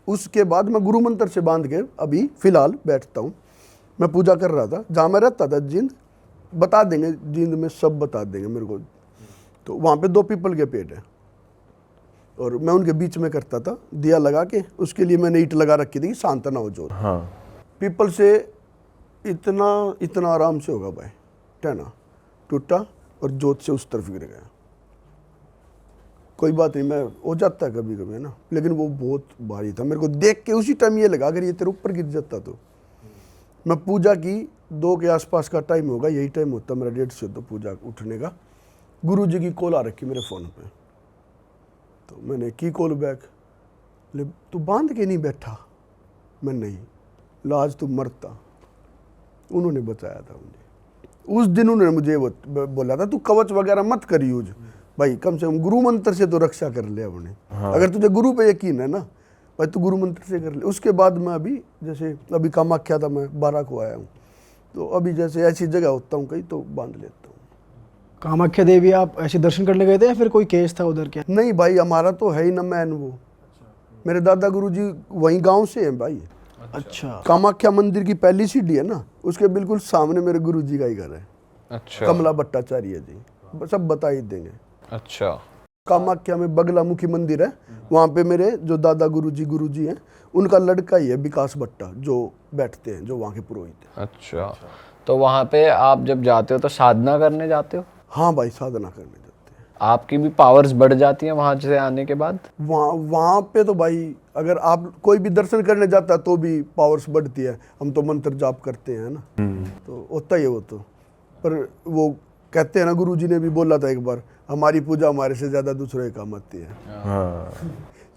उसके बाद मैं गुरु मंत्र से बांध के अभी फ़िलहाल बैठता हूँ। मैं पूजा कर रहा था जहाँ मैं रहता था, जींद, बता देंगे जींद में, सब बता देंगे मेरे को। तो वहाँ पे 2 पीपल के पेड़ हैं और मैं उनके बीच में करता था दिया लगा के। उसके लिए मैंने ईंट लगा रखी थी कि शांत ना हो जोत। हाँ, पीपल से इतना आराम से होगा भाई, टहना टूटा और जोत से उस तरफ गिर गया। कोई बात नहीं, मैं हो जाता है कभी कभी, है ना, लेकिन वो बहुत भारी था। मेरे को देख के उसी टाइम ये लगा अगर ये तेरे ऊपर गिर जाता तो। मैं पूजा की 2 के आसपास का टाइम होगा, यही टाइम होता मेरा 1:30 से 2 पूजा उठने का। गुरुजी की कॉल आ रखी मेरे फ़ोन पे, तो मैंने की कॉल बैक, ले तू बांध के नहीं बैठा? मैं नहीं, लाज तू मरता। उन्होंने बताया था मुझे उस दिन, उन्होंने मुझे बोला था तू कवच वगैरह मत कर यूज भाई, कम से कम गुरु मंत्र से तो रक्षा कर ले अपने। हाँ। अगर तुझे गुरु पे यकीन है ना भाई, तू गुरु मंत्र से कर ले। उसके बाद मैं अभी जैसे अभी कामाख्या था, मैं 12 को आया हूँ, तो अभी जैसे ऐसी जगह होता हूँ कहीं तो बांध लेता हूँ। कामाख्या देवी आप ऐसे दर्शन करने गए थे या फिर कोई केस था उधर? क्या नहीं भाई, हमारा तो है ही ना मैन वो। मेरे दादा गुरुजी वहीं गांव से हैं भाई। अच्छा, कामाख्या मंदिर की पहली सीढ़ी है ना, उसके बिल्कुल सामने मेरे गुरुजी का ही घर है। अच्छा, कमला भट्टाचार्य जी, सब बता ही देंगे। अच्छा, कामाख्या में बगलामुखी मंदिर है, वहाँ पे मेरे जो दादा गुरुजी हैं, उनका लड़का ही है विकास भट्टा, जो बैठते हैं, जो वहाँ के पुरोहित हैं। अच्छा, तो वहाँ पे आप जब जाते हो तो साधना करने जाते हो? हाँ भाई, साधना करने जाते हैं। आपकी भी पावर्स बढ़ जाती हैं वहाँ से आने के बाद? वहाँ पे तो भाई अगर आप कोई भी दर्शन करने जाता है तो भी पावर्स बढ़ती है। हम तो मंत्र जाप करते हैं ना, तो होता ही है वो तो। पर वो कहते हैं ना, गुरुजी ने भी बोला था एक बार, हमारी पूजा हमारे से ज्यादा दूसरे के काम आती है। हाँ।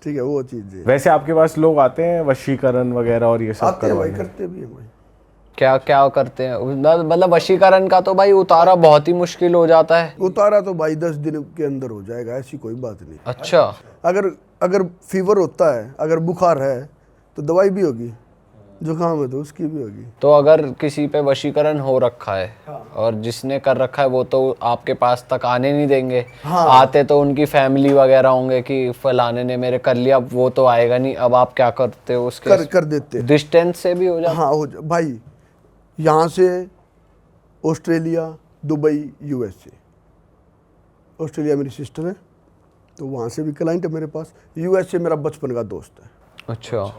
ठीक है, वो चीज है। वैसे आपके पास लोग आते हैं वशीकरण वगैरह और ये सब आते हैं भाई, करवाने? करते भी हैं भाई। क्या क्या करते हैं? मतलब वशीकरण का तो भाई उतारा बहुत ही मुश्किल हो जाता है। उतारा तो भाई 10 दिन के अंदर हो जाएगा, ऐसी कोई बात नहीं। अच्छा, अगर फीवर होता है, अगर बुखार है तो दवाई भी होगी, जुकाम है तो उसकी भी होगी। तो अगर किसी पे वशीकरण हो रखा है और जिसने कर रखा है वो तो आपके पास तक आने नहीं देंगे। हाँ। आते तो उनकी फैमिली वगैरह होंगे कि फलाने ने मेरे कर लिया, वो तो आएगा नहीं। अब आप क्या करते हो उसके? कर देते। डिस्टेंस से भी हो जाता? हाँ भाई, यहाँ से ऑस्ट्रेलिया, दुबई, यूएसए। ऑस्ट्रेलिया मेरी सिस्टर है तो वहाँ से भी क्लाइंट है मेरे पास। यूएसए मेरा बचपन का दोस्त है। अच्छा।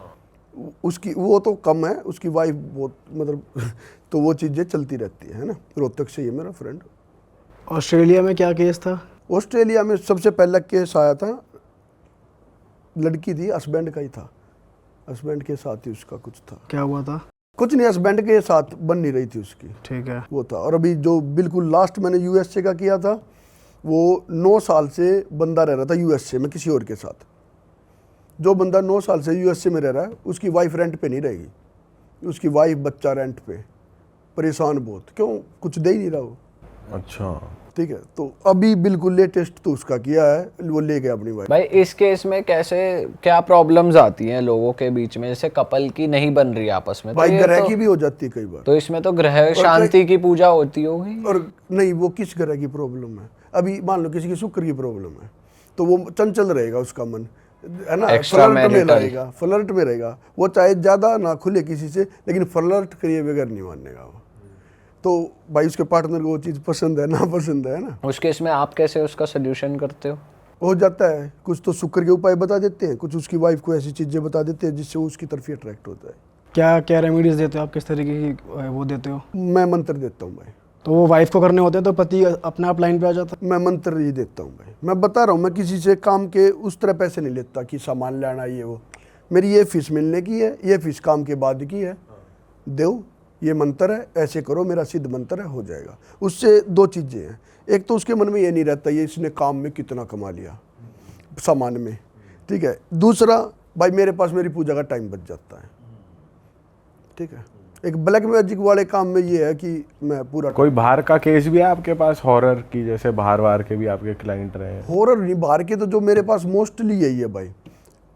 उसकी वो तो कम है, उसकी वाइफ बहुत मतलब तो वो चीज़ें चलती रहती है ना। रोहतक से ही है मेरा फ्रेंड। ऑस्ट्रेलिया में क्या केस था? ऑस्ट्रेलिया में सबसे पहला केस आया था, लड़की थी, हस्बैंड का ही था, हस्बैंड के साथ ही उसका कुछ था। क्या हुआ था? कुछ नहीं, हस्बैंड के साथ बन नहीं रही थी उसकी, ठीक है। वो था। और अभी जो बिल्कुल लास्ट मैंने यूएसए का किया था, वो 9 साल से बंदा रह रहा था यूएसए में किसी और के साथ। जो बंदा 9 साल से यूएसए में रह रहा है उसकी वाइफ रेंट पे नहीं रहेगी, उसकी वाइफ बच्चा रेंट पे, परेशान बहुत, क्यों कुछ दे ही नहीं रहा वो। अच्छा। ठीक है, तो अभी बिल्कुल लेटेस्ट तो उसका किया है, वो ले गया अपनी वाइफ। भाई इस केस में कैसे क्या प्रॉब्लम्स आती हैं लोगों के बीच में, जैसे कपल की नहीं बन रही आपस में? भाई तो ये ग्रह तो, की भी हो जाती है कई बार। तो इसमें तो ग्रह शांति की पूजा होती होगी। और नहीं, वो किस ग्रह की प्रॉब्लम है? अभी मान लो किसी की शुक्र की प्रॉब्लम है तो वो चंचल रहेगा उसका मन, है ना, फ्लर्ट में रहेगा, फ्लर्ट में रहेगा। वो चाहे ज़्यादा ना खुले किसी से, लेकिन फ्लर्ट करिए बगैर नहीं मानेगा वो। तो भाई उसके पार्टनर को वो चीज़ पसंद है ना पसंद है ना। उस केस में आप कैसे उसका सोल्यूशन करते हो जाता है, कुछ तो शुक्र के उपाय बता देते हैं, कुछ उसकी वाइफ को ऐसी चीज़ें बता देते हैं जिससे वो उसकी तरफ ही अट्रैक्ट होता है। क्या क्या रेमेडीज देते हो आप? किस तरीके की वो देते हो? मैं मंत्र देता हूँ भाई। तो वो वाइफ को करने होते हैं तो पति अपने आप लाइन पे आ जाता है? मैं मंत्र ही देता हूँ भाई। मैं बता रहा हूँ, मैं किसी से काम के उस तरह पैसे नहीं लेता कि सामान लाना ये वो। मेरी ये फीस मिलने की है, ये फीस काम के बाद की है, दो ये मंत्र है, ऐसे करो, मेरा सिद्ध मंत्र है, हो जाएगा। उससे 2 चीज़ें हैं, एक तो उसके मन में ये नहीं रहता ये इसने काम में कितना कमा लिया सामान में, ठीक है। दूसरा भाई मेरे पास मेरी पूजा का टाइम बच जाता है, ठीक है। एक ब्लैक मैजिक वाले काम में ये है कि मैं पूरा कोई बाहर का केस भी है आपके पास हॉरर की, जैसे बाहर के भी आपके क्लाइंट रहे हैं? हॉरर नहीं, बाहर के तो जो मेरे पास मोस्टली यही है भाई।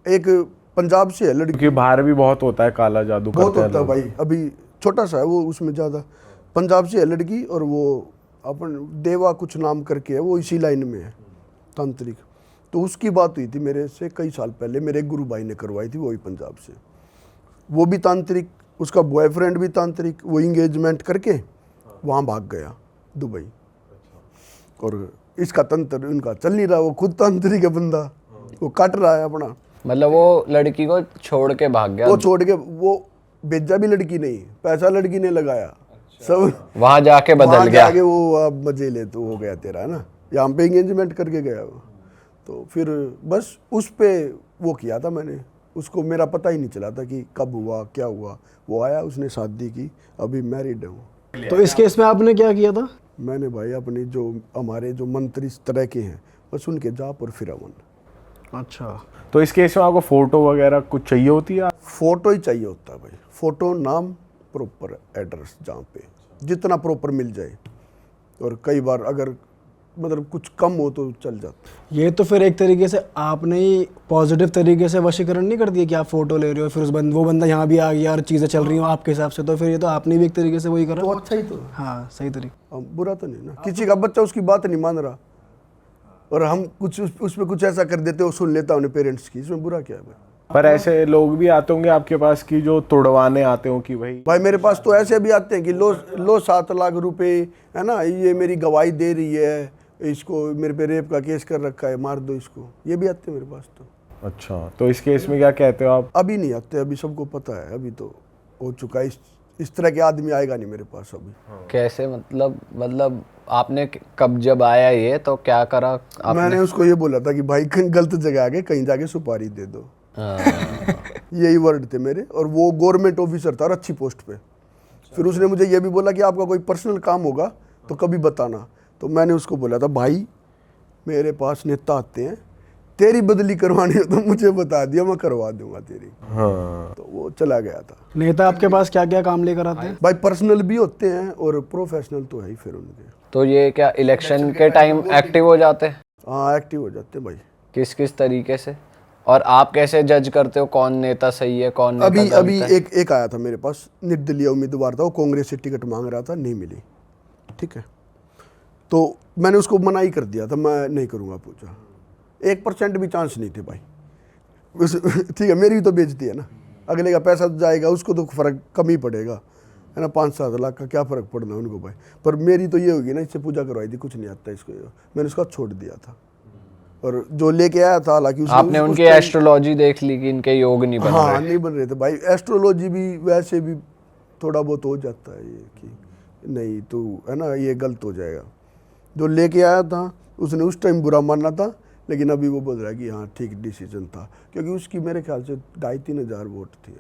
एक पंजाब से है लड़की, क्योंकि बाहर भी बहुत होता है काला जादू बहुत करते हैं होता है लोग। भाई, अभी छोटा सा है वो, उसमें ज़्यादा। पंजाब से है लड़की और वो अपन देवा कुछ नाम करके है, वो इसी लाइन में है, तांत्रिक। तो उसकी बात हुई थी मेरे से कई साल पहले, मेरे एक गुरु भाई ने करवाई थी, वही पंजाब से। वो भी तांत्रिक, उसका बॉयफ्रेंड भी तांत्रिक। वो इंगेजमेंट करके वहाँ भाग गया दुबई, और इसका तंत्र उनका चल नहीं रहा। वो खुद तांत्रिक है बंदा, वो काट रहा है अपना। मतलब वो लड़की को छोड़ के भाग गया? वो छोड़ के, वो भेजा भी लड़की नहीं, पैसा लड़की ने लगाया सब, वहां जाके बदल वहाँ गया। जाके वो अब मजे ले तो हो गया तेरा, है ना। यहाँ पे इंगेजमेंट करके गया वो, तो फिर बस उस पे वो किया था मैंने। उसको मेरा पता ही नहीं चला था कि कब हुआ क्या हुआ। वो आया, उसने शादी की, अभी मैरिड है वो। तो इस केस में आपने क्या किया था? मैंने भाई अपनी जो हमारे जो मंत्र इस तरह के हैं बस उनके जाप और फिर अमन। अच्छा। तो इस केस में आपको फोटो वगैरह कुछ चाहिए होती है? फ़ोटो ही चाहिए होता है भाई, फ़ोटो, नाम, प्रॉपर एड्रेस, जहाँ पे जितना प्रॉपर मिल जाए। और कई बार अगर मतलब कुछ कम हो तो चल जाता। ये तो फिर एक तरीके से आपने ही पॉजिटिव तरीके से वशीकरण नहीं कर दिया कि आप फोटो ले रहे हो, फिर वो बंदा यहाँ भी आ गया और चीज़ें चल रही हो आपके हिसाब से, तो फिर ये तो आपने भी एक तरीके से वही करा। तो अच्छा ही तो, हाँ, सही तरीका। बुरा तो नहीं ना। किसी का बच्चा उसकी बात नहीं मान रहा और हम कुछ उसमें कुछ ऐसा कर देते हो, सुन लेता उन्हें पेरेंट्स की, इसमें बुरा क्या है भाई? पर ऐसे लोग भी आते होंगे आपके पास की जो तुड़वाने आते हो कि भाई मेरे पास तो ऐसे भी आते हैं कि लो 7 लाख रुपए, है ना, ये मेरी गवाही दे रही है, इसको मेरे पे रेप का केस कर रखा है, मार दो इसको। ये भी आते हैं मेरे पास तो। अच्छा, तो इस केस में क्या कहते हो आप? अभी नहीं आते, अभी सबको पता है, अभी तो हो चुका है। इस तरह के आदमी आएगा नहीं मेरे पास अभी। कैसे मतलब आपने कब जब आया ये तो क्या करा आपने? मैंने उसको ये बोला था कि भाई गलत जगह आ गए, कहीं जाके सुपारी दे दो। यही वर्ड थे मेरे। और वो गवर्नमेंट ऑफिसर था और अच्छी पोस्ट पे। फिर उसने मुझे ये भी बोला कि आपका कोई पर्सनल काम होगा तो कभी बताना। तो मैंने उसको बोला था भाई मेरे पास नेता आते हैं, तेरी बदली करवानी हो तो मुझे बता दिया, मैं करवा दूंगा तेरी। हाँ। तो वो चला गया था। नेता आपके पास क्या क्या काम लेकर आते हैं? भाई पर्सनल भी होते हैं और प्रोफेशनल तो है ही फिर उनके। तो ये क्या इलेक्शन के टाइम एक्टिव हो जाते हैं? हाँ एक्टिव हो जाते हैं भाई। किस किस तरीके से? और आप कैसे जज करते हो कौन नेता सही है, कौन नेता अभी गलत अभी है? एक आया था मेरे पास, निर्दलीय उम्मीदवार था, वो कांग्रेस से टिकट मांग रहा था, नहीं मिली, ठीक है, तो मैंने उसको मना ही कर दिया था, मैं नहीं करूँगा पूजा, 1% भी चांस नहीं थे भाई उस ठीक है, मेरी भी तो बेइज्जती है ना, अगले का पैसा तो जाएगा, उसको तो फर्क कम ही पड़ेगा, है ना, 5-7 लाख का क्या फ़र्क पड़ना उनको भाई, पर मेरी तो ये होगी ना, इससे पूजा करवाई थी, कुछ नहीं आता इसको, मैंने उसका छोड़ दिया था। और जो लेके आया था, हालांकि आपने उनकी एस्ट्रोलॉजी देख ली कि इनके योग नहीं बन हाँ रहे? नहीं बन रहे थे भाई, एस्ट्रोलॉजी भी वैसे भी थोड़ा बहुत हो जाता है ये कि नहीं तो, है ना, ये गलत हो जाएगा। जो लेके आया था उसने उस टाइम बुरा माना था, लेकिन अभी वो बोल रहा है कि हाँ ठीक डिसीजन था, क्योंकि उसकी मेरे ख्याल से 2,500-3 हज़ार वोट थी,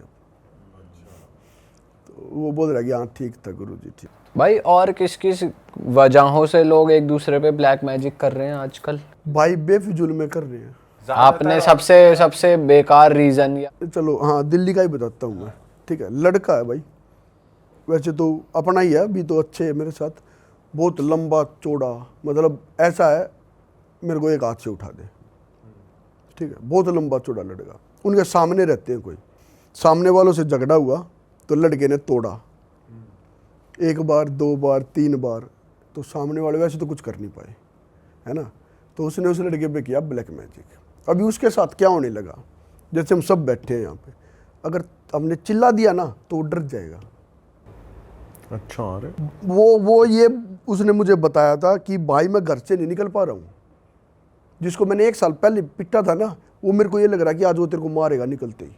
तो वो बोल रहा है कि हाँ ठीक था गुरुजी, ठीक। भाई और किस किस वजहों से लोग एक दूसरे पे ब्लैक मैजिक कर रहे हैं आजकल? भाई बेफिजूल में कर रहे हैं। आपने सबसे सबसे बेकार रीजन या चलो हाँ दिल्ली का ही बताता हूँ मैं, ठीक है, लड़का है भाई, वैसे तो अपना ही है, अभी तो अच्छे है मेरे साथ, बहुत लंबा चौड़ा, मतलब ऐसा है मेरे को एक हाथ से उठा दे, ठीक है, बहुत लंबा चौड़ा लड़का, उनके सामने रहते हैं, कोई सामने वालों से झगड़ा हुआ तो लड़के ने तोड़ा, 1 बार 2 बार 3 बार, तो सामने वाले वैसे तो कुछ कर नहीं पाए, है ना, तो उसने उस लड़के पे किया ब्लैक मैजिक। अभी उसके साथ क्या होने लगा, जैसे हम सब बैठे हैं यहाँ पे, अगर हमने चिल्ला दिया ना तो वो डर जाएगा। अच्छा, अरे वो ये उसने मुझे बताया था कि भाई मैं घर से नहीं निकल पा रहा हूँ, जिसको मैंने 1 साल पहले पिटा था ना, वो मेरे को ये लग रहा है कि आज वो तेरे को मारेगा निकलते ही,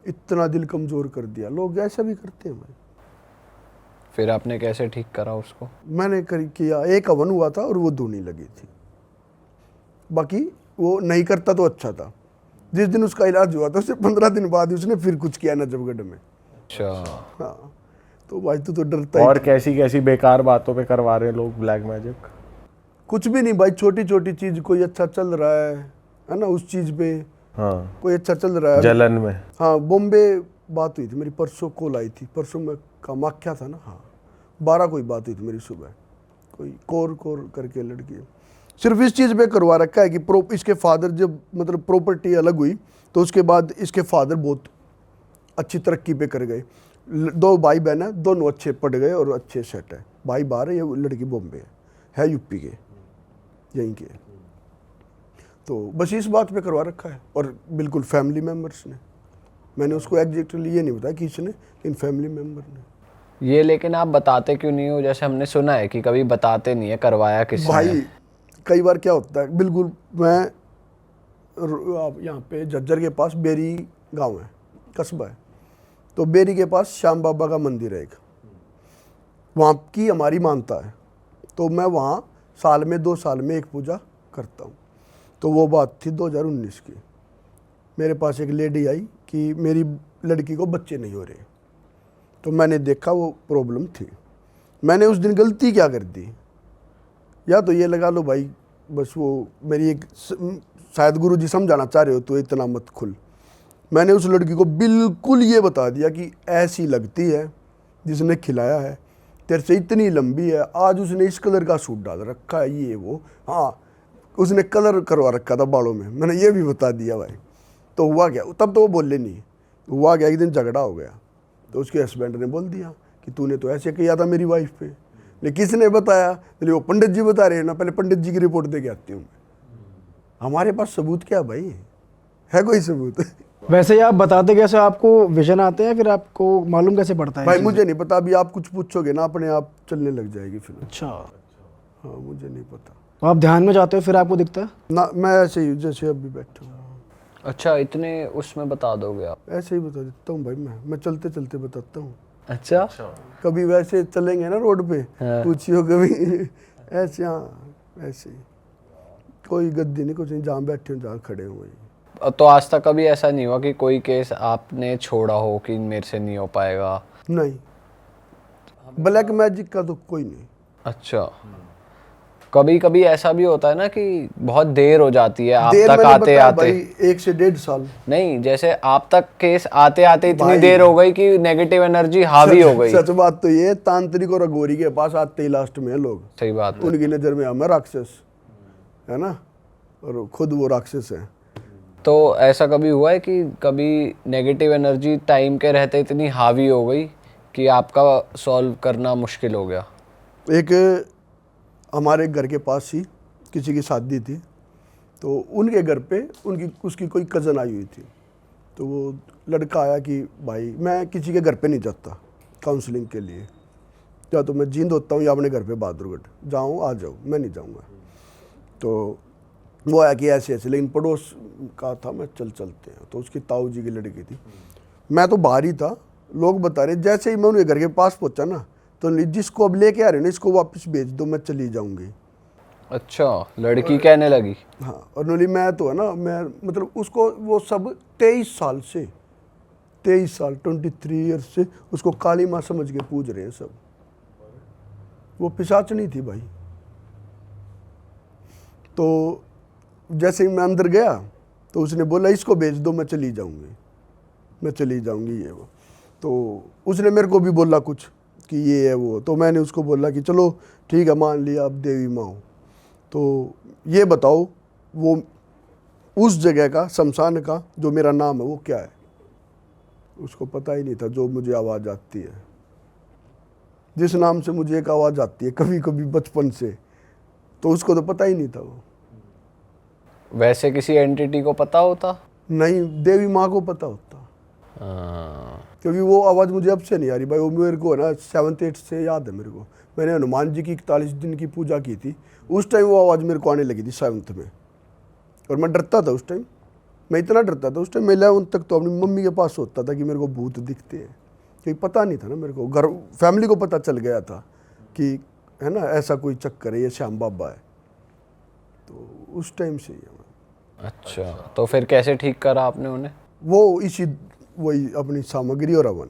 इतना दिल कमज़ोर कर दिया। लोग ऐसा भी करते हैं भाई। फिर आपने कैसे ठीक करा उसको? मैंने किया, एक हवन हुआ था और वो धुनी लगी थी, बाकी वो नहीं करता तो अच्छा था। जिस दिन उसका इलाज हुआ था उससे 15 दिन बाद उसने फिर कुछ किया नजफगढ़ में। अच्छा, हाँ तो भाई तू तो डरता ही और था। कैसी कैसी बेकार बातों पे करवा रहे हैं लोग ब्लैक मैजिक? कुछ भी नहीं भाई, छोटी छोटी चीज, कोई अच्छा चल रहा है ना, उस चीज पे हाँ, कोई अच्छा चल रहा है। जलन में। हाँ बॉम्बे बात हुई थी मेरी, परसों कॉल आई थी, परसों मैं कामाख्या था ना, हाँ 12 कोई बात हुई थी मेरी सुबह, कोई कोर करके लड़की है। सिर्फ इस चीज़ पे करवा रखा है कि इसके फादर जब मतलब प्रॉपर्टी अलग हुई तो उसके बाद इसके फादर बहुत अच्छी तरक्की पे कर गए, 2 भाई बहन है, दोनों अच्छे पढ़ गए और अच्छे सेट है। भाई बाहर है, ये लड़की बॉम्बे है यूपी के, यहीं के, तो बस इस बात पे करवा रखा है। और बिल्कुल फैमिली मेम्बर्स ने, मैंने उसको एग्जैक्टली ये नहीं बताया किसने, लेकिन फैमिली मेम्बर ने। ये लेकिन आप बताते क्यों नहीं हो? जैसे हमने सुना है कि कभी बताते नहीं है, करवाया किसने? भाई कई बार क्या होता है, बिल्कुल मैं आप यहाँ पे झज्जर के पास बेरी गांव है, कस्बा है, तो बेरी के पास श्याम बाबा का मंदिर है एक, वहाँ की हमारी मानता है, तो मैं वहाँ साल में 2 साल में एक पूजा करता हूँ। तो वो बात थी 2019 की, मेरे पास एक लेडी आई कि मेरी लड़की को बच्चे नहीं हो रहे, तो मैंने देखा वो प्रॉब्लम थी। मैंने उस दिन गलती क्या कर दी, या तो ये लगा लो भाई बस वो मेरी एक शायद गुरुजी समझाना चाह रहे हो तो इतना मत खुल। मैंने उस लड़की को बिल्कुल ये बता दिया कि ऐसी लगती है जिसने खिलाया है, तेरे से इतनी लंबी है, आज उसने इस कलर का सूट डाल रखा है, ये वो, हाँ उसने कलर करवा रखा था बालों में, मैंने ये भी बता दिया भाई। तो हुआ क्या, तब तो वो बोले नहीं, हुआ क्या, एक दिन झगड़ा हो गया, तो उसके हस्बैंड ने बोल दिया कि तूने तो ऐसे किया था मेरी वाइफ पे। लेकिन किसने बताया, तो वो पंडित जी बता रहे हैं ना, पहले पंडित जी की रिपोर्ट दे के आती हूँ मैं। हमारे पास सबूत क्या भाई है कोई सबूत? वैसे ही आप बताते कैसे, आपको विजन आते हैं, फिर आपको मालूम कैसे पड़ता है? भाई मुझे नहीं पता, अभी आप कुछ पूछोगे ना अपने आप चलने लग जाएगी फिर। अच्छा, हाँ मुझे नहीं पता तो आप ध्यान में जाते हो फिर आपको दिखता है? ना, मैं ऐसे ही जैसे अभी बैठा हूँ अच्छा, इतने उसमें बता दोगे आप? ऐसे ही बता देता हूँ भाई, मैं चलते चलते बताता हूँ। अच्छा, कभी वैसे चलेंगे ना रोड पे, हाँ। पूछियो कभी ऐसे, हाँ ऐसे ही, कोई गद्दी नहीं, कुछ नहीं, जहाँ बैठे हो जहाँ खड़े हो वही। तो आज तक कभी ऐसा नहीं हुआ कि कोई केस आपने छोड़ा हो कि मेरे से नहीं हो पाएगा? नहीं, ब्लैक मैजिक का तो कोई नहीं। अच्छा, कभी कभी ऐसा भी होता है ना कि बहुत देर हो जाती है आप देर तक मैंने आते बताया आते। भाई 1 से 1.5 साल। नहीं, जैसे आप तक केस आते आते इतनी भाई, देर हो गई कि नेगेटिव एनर्जी हावी हो गई। सच बात तो ये, तांत्रिक और अघोरी के पास आते ही लास्ट में है लोग, सही बात है। उनकी नज़र में हम राक्षस है ना, और खुद वो राक्षस है। तो ऐसा कभी हुआ है कि कभी नेगेटिव एनर्जी टाइम के रहते इतनी हावी हो गई कि आपका सॉल्व करना मुश्किल हो गया? एक हमारे घर के पास ही किसी की शादी थी, तो उनके घर पे उसकी कोई कज़न आई हुई थी। तो वो लड़का आया कि भाई मैं किसी के घर पे नहीं जाता काउंसलिंग के लिए, या तो मैं जींद होता हूँ या अपने घर पे बहादुरगढ़ जाऊँ आ जाऊँ, मैं नहीं जाऊँगा। तो वो आया कि ऐसे ऐसे, लेकिन पड़ोस का था, मैं चलते हैं। तो उसकी ताऊ जी की लड़की थी, मैं तो बाहर ही था, लोग बता रहे, जैसे ही मैं उनके घर के पास पहुंचा ना, तो जिसको अब लेके आ रहे हो ना इसको वापस भेज दो, मैं चली जाऊंगी। अच्छा, लड़की कहने लगी? हाँ, और नोली मैं तो है ना, मैं मतलब उसको वो सब 23 साल से 23 साल 23 ईयर्स से उसको काली माँ समझ के पूज रहे हैं सब। वो पिशाचनी थी भाई। तो जैसे ही मैं अंदर गया तो उसने बोला इसको भेज दो, मैं चली जाऊंगी, मैं चली जाऊंगी ये वो। तो उसने मेरे को भी बोला कुछ कि ये है वो, तो मैंने उसको बोला कि चलो ठीक है मान लिया, अब देवी माँ हो। तो ये बताओ वो उस जगह का शमशान का जो मेरा नाम है वो क्या है? उसको पता ही नहीं था। जो मुझे आवाज़ आती है, जिस नाम से मुझे एक आवाज़ आती है कभी कभी बचपन से, तो उसको तो पता ही नहीं था। वो वैसे किसी एंटिटी को पता होता? नहीं, देवी माँ को पता होता, क्योंकि वो आवाज़ मुझे अब से नहीं आ रही भाई। वो मेरे को है ना 7th 8th से याद है मेरे को। मैंने हनुमान जी की 41 दिन की पूजा की थी, उस टाइम वो आवाज़ मेरे को आने लगी थी 7th में। और मैं डरता था उस टाइम, मैं इतना डरता था उस टाइम। मैं 11 तक तो अपनी मम्मी के पास होता था कि मेरे को भूत दिखते हैं, क्योंकि पता नहीं था ना मेरे को। घर फैमिली को पता चल गया था कि है ना ऐसा कोई चक्कर है, ये श्याम बाबा है। तो उस टाइम से ही है। अच्छा, तो फिर कैसे ठीक करा आपने उन्हें? वो इसी वही अपनी सामग्री और हवन,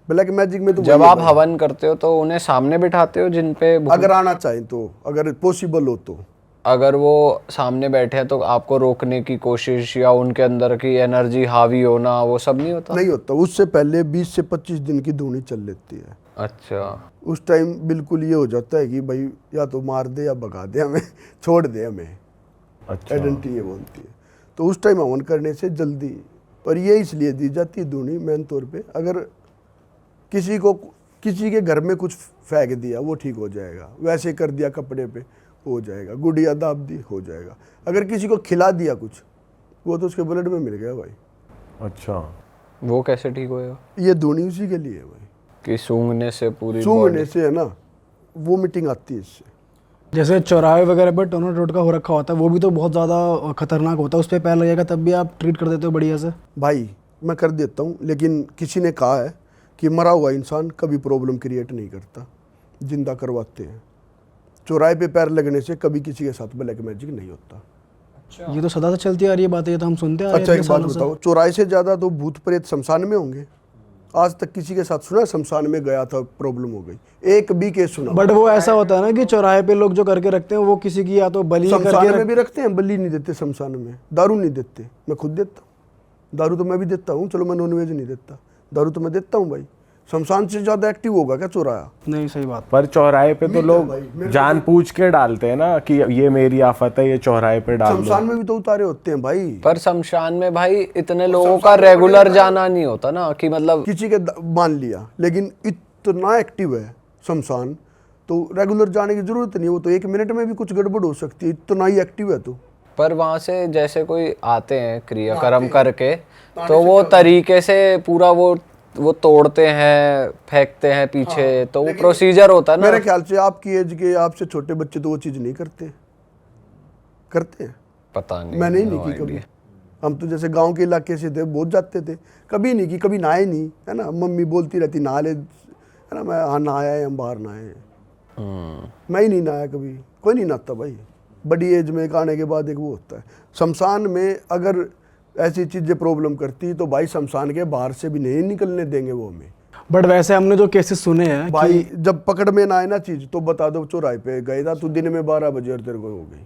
ब्लैक मैजिक में तो जब वही है आप भाई। हवन करते हो तो उन्हें सामने बिठाते हो जिन पे अगर आना चाहें तो, अगर पॉसिबल हो तो। अगर वो सामने बैठे हैं तो आपको रोकने की कोशिश या उनके अंदर की एनर्जी हावी होना वो सब नहीं होता? नहीं होता, उससे पहले 20 से 25 दिन की धूनी चल लेती है। अच्छा, उस टाइम बिल्कुल ये हो जाता है कि भाई या तो मार दे या भगा दे हमें, छोड़ दे हमें। अच्छा, आइडेंटिटी ये बोलती है। तो उस टाइम हवन करने से जल्दी, पर ये इसलिए दी जाती है धूनी मेन तौर पे, अगर किसी के घर में कुछ फेंक दिया वो ठीक हो जाएगा, वैसे कर दिया कपड़े पे हो जाएगा, गुड़िया दाब दी हो जाएगा। अगर किसी को खिला दिया कुछ, वो तो उसके ब्लड में मिल गया भाई। अच्छा, वो कैसे ठीक होएगा? ये धूनी उसी के लिए है भाई। कि सूंघने से पूरी सूंघने से है ना वो मीटिंग आती है इससे। जैसे चौराहे वगैरह पर टोना टोटका हो रखा होता है, वो भी तो बहुत ज़्यादा खतरनाक होता है। उस पर पैर लगेगा तब भी आप ट्रीट कर देते हो बढ़िया से? भाई मैं कर देता हूँ, लेकिन किसी ने कहा है कि मरा हुआ इंसान कभी प्रॉब्लम क्रिएट नहीं करता, जिंदा करवाते हैं। चौराहे पे पैर लगने से कभी किसी के साथ ब्लैक मैजिक नहीं होता। ये तो सदा से चलती आ रही है बात, ये तो हम सुनते आ रहे हैं अच्छा एक इतने बात सालों से। बताओ, चौराहे से ज़्यादा तो भूत प्रेत शमशान में होंगे। आज तक किसी के साथ सुना शमशान में गया था प्रॉब्लम हो गई? एक भी केस सुना? बट वो ऐसा होता है ना कि चौराहे पे लोग जो करके रखते हैं वो किसी की या तो बलि शमशान करके में भी रखते हैं, बलि नहीं देते शमशान में। दारू नहीं देते, मैं खुद देता हूँ। दारू तो मैं भी देता हूँ, चलो मैं नॉनवेज नहीं देता, दारू तो मैं देता हूँ भाई। शमशान से ज़्यादा एक्टिव होगा क्या चौराहा? नहीं, सही बात। पर चौराहे पे तो भाई, लोग मेरे जान पूछ के डालते हैं ना कि ये मेरी आफत है, ये चौराहे पे डाल दो। शमशान में भी तो उतारे होते हैं भाई। पर शमशान में भाई इतने लोगों का रेगुलर जाना नहीं होता ना, कि मतलब किसी के मान लिया, लेकिन इतना एक्टिव है शमशान, तो रेगुलर जाने की जरूरत नहीं है। वो तो 1 मिनट में भी कुछ गड़बड़ हो सकती है, इतना ही एक्टिव है। तो पर वहां से जैसे कोई आते हैं क्रियाक्रम करके, तो वो तरीके से पूरा वो तोड़ते हैं, फेंकते हैं पीछे, तो वो प्रोसीजर होता है ना। मेरे ख्याल से आपकी एज के आपसे छोटे बच्चे तो वो चीज़ नहीं करते, करते हैं? पता नहीं, मैंने ही no नहीं की कभी। idea। हम तो जैसे गांव के इलाके से थे, बहुत जाते थे, कभी नहीं की, कभी नहाए नहीं, है ना। मम्मी बोलती रहती नहा ले, है ना। मैं हाँ नहाया है, हम बाहर नहाए हैं। मैं ही नहीं नहाया कभी, कोई नहीं नहाता भाई। बड़ी एज में एक आने के बाद एक वो होता है। शमशान में अगर ऐसी चीज़ें प्रॉब्लम करती तो भाई शमशान के बाहर से भी नहीं निकलने देंगे वो हमें। बट वैसे हमने जो केसेस सुने हैं भाई जब पकड़ में ना आए ना चीज़, तो बता दो चौराहे पे गए था तू दिन में 12 बजे और तेरे को हो गई।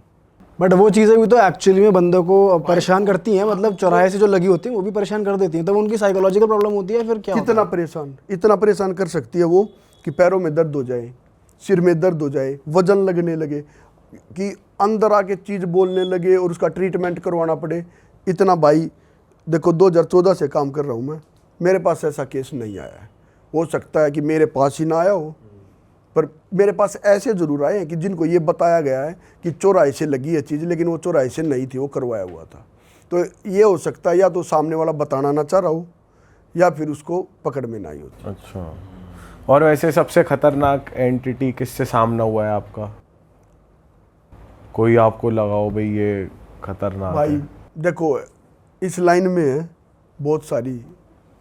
बट वो चीज़ें भी तो एक्चुअली में बंदों को परेशान करती हैं, मतलब चौराहे से जो लगी होती हैं वो भी परेशान कर देती हैं, तब उनकी साइकोलॉजिकल प्रॉब्लम होती है। फिर क्या होता कितना परेशान, इतना परेशान कर सकती है वो कि पैरों में दर्द हो जाए, सिर में दर्द हो जाए, वजन लगने लगे, कि अंदर आके चीज़ बोलने लगे और उसका ट्रीटमेंट करवाना पड़े, इतना भाई देखो 2014 से काम कर रहा हूँ मैं, मेरे पास ऐसा केस नहीं आया है। हो सकता है कि मेरे पास ही ना आया हो, पर मेरे पास ऐसे ज़रूर आए हैं कि जिनको ये बताया गया है कि चौराहे से लगी है चीज़, लेकिन वो चौराहे से नहीं थी, वो करवाया हुआ था। तो ये हो सकता है या तो सामने वाला बताना ना चाह रहा हो या फिर उसको पकड़ में ना ही होती। अच्छा, और वैसे सबसे खतरनाक एंटिटी किससे सामना हुआ है आपका? कोई आपको लगा हो भाई ये खतरनाक भाई है? देखो इस लाइन में बहुत सारी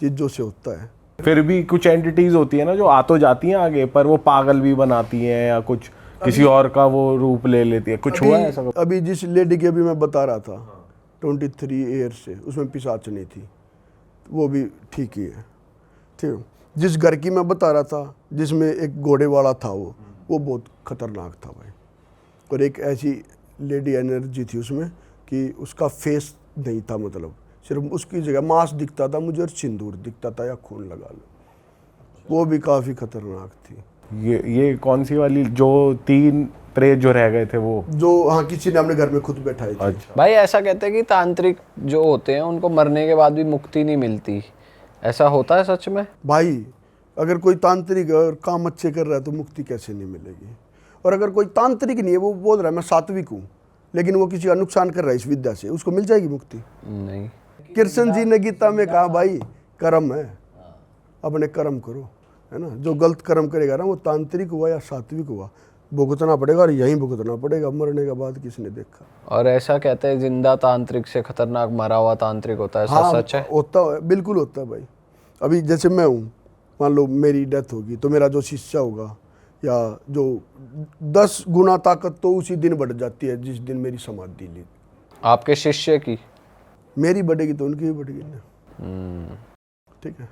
चीज़ों से होता है। फिर भी कुछ एंटिटीज होती है ना जो आ तो जाती हैं आगे, पर वो पागल भी बनाती हैं या कुछ किसी और का वो रूप ले लेती है, कुछ हुआ है ऐसा? अभी जिस लेडी की अभी मैं बता रहा था 23 ईयर से, उसमें पिशाच नहीं थी, वो भी ठीक ही है। ठीक है, जिस घर की मैं बता रहा था जिसमें एक घोड़े वाला था वो बहुत खतरनाक था भाई। और एक ऐसी लेडी एनर्जी थी उसमें कि उसका फेस नहीं था, मतलब सिर्फ उसकी जगह मांस दिखता था मुझे और सिंदूर दिखता था या खून लगा लो, वो भी काफ़ी खतरनाक थी। ये कौन सी वाली जो 3 प्रेत जो रह गए थे वो? जो हाँ किसी ने अपने घर में खुद बैठाए थे। अच्छा, भाई ऐसा कहते हैं कि तांत्रिक जो होते हैं उनको मरने के बाद भी मुक्ति नहीं मिलती, ऐसा होता है सच में? भाई अगर कोई तांत्रिक और काम अच्छे कर रहा है तो मुक्ति कैसे नहीं मिलेगी? और अगर कोई तांत्रिक नहीं है, वो बोल रहा है मैं सात्विक हूँ, लेकिन वो किसी का नुकसान कर रहा है इस विद्या से, उसको मिल जाएगी मुक्ति? नहीं। कृष्ण जी ने गीता में कहा भाई कर्म है, अपने कर्म करो, है ना। जो गलत कर्म करेगा ना वो तांत्रिक हुआ या सात्विक हुआ, भुगतना पड़ेगा, और यहीं भुगतना पड़ेगा, मरने के बाद किसने देखा? और ऐसा कहते हैं जिंदा तांत्रिक से खतरनाक मरा हुआ तांत्रिक होता है, ऐसा सच है? होता है, बिल्कुल होता है भाई। अभी जैसे मैं हूँ, मान लो मेरी डेथ होगी तो मेरा जो शिष्य होगा या जो 10 गुना ताकत तो उसी दिन बढ़ जाती है जिस दिन मेरी समाधि ली। आपके शिष्य की? मेरी बढ़ेगी तो उनकी भी बढ़ेगी ना। ठीक है,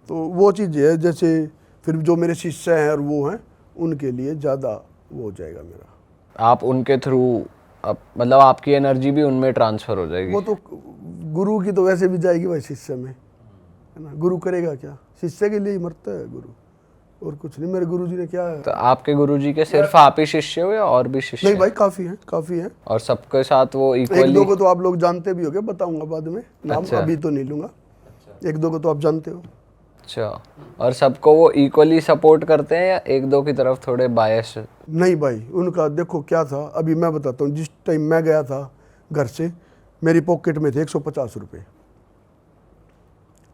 तो वो चीज़ है। जैसे फिर जो मेरे शिष्य हैं और वो हैं उनके लिए ज़्यादा वो हो जाएगा मेरा। आप उनके थ्रू मतलब आपकी एनर्जी भी उनमें ट्रांसफर हो जाएगी? वो तो गुरु की तो वैसे भी जाएगी भाई शिष्य में, है ना। गुरु करेगा क्या? शिष्य के लिए ही मरता है गुरु, और कुछ नहीं। मेरे गुरुजी ने क्या है? तो आपके गुरुजी के सिर्फ आप ही शिष्य हो या और भी शिष्य? नहीं भाई, काफ़ी है, काफ़ी है। और सबके साथ वो एक इक्वली? दो को तो आप लोग जानते भी होगे, बताऊंगा बाद में नाम, अच्छा। अभी तो नहीं लूंगा। एक दो को तो आप जानते हो। अच्छा, और सबको वो इक्वली सपोर्ट करते हैं या एक दो की तरफ थोड़े बायस? नहीं भाई, उनका देखो क्या था, अभी मैं बताता हूँ। जिस टाइम मैं गया था घर से, मेरी पॉकेट में थे 150 रुपये।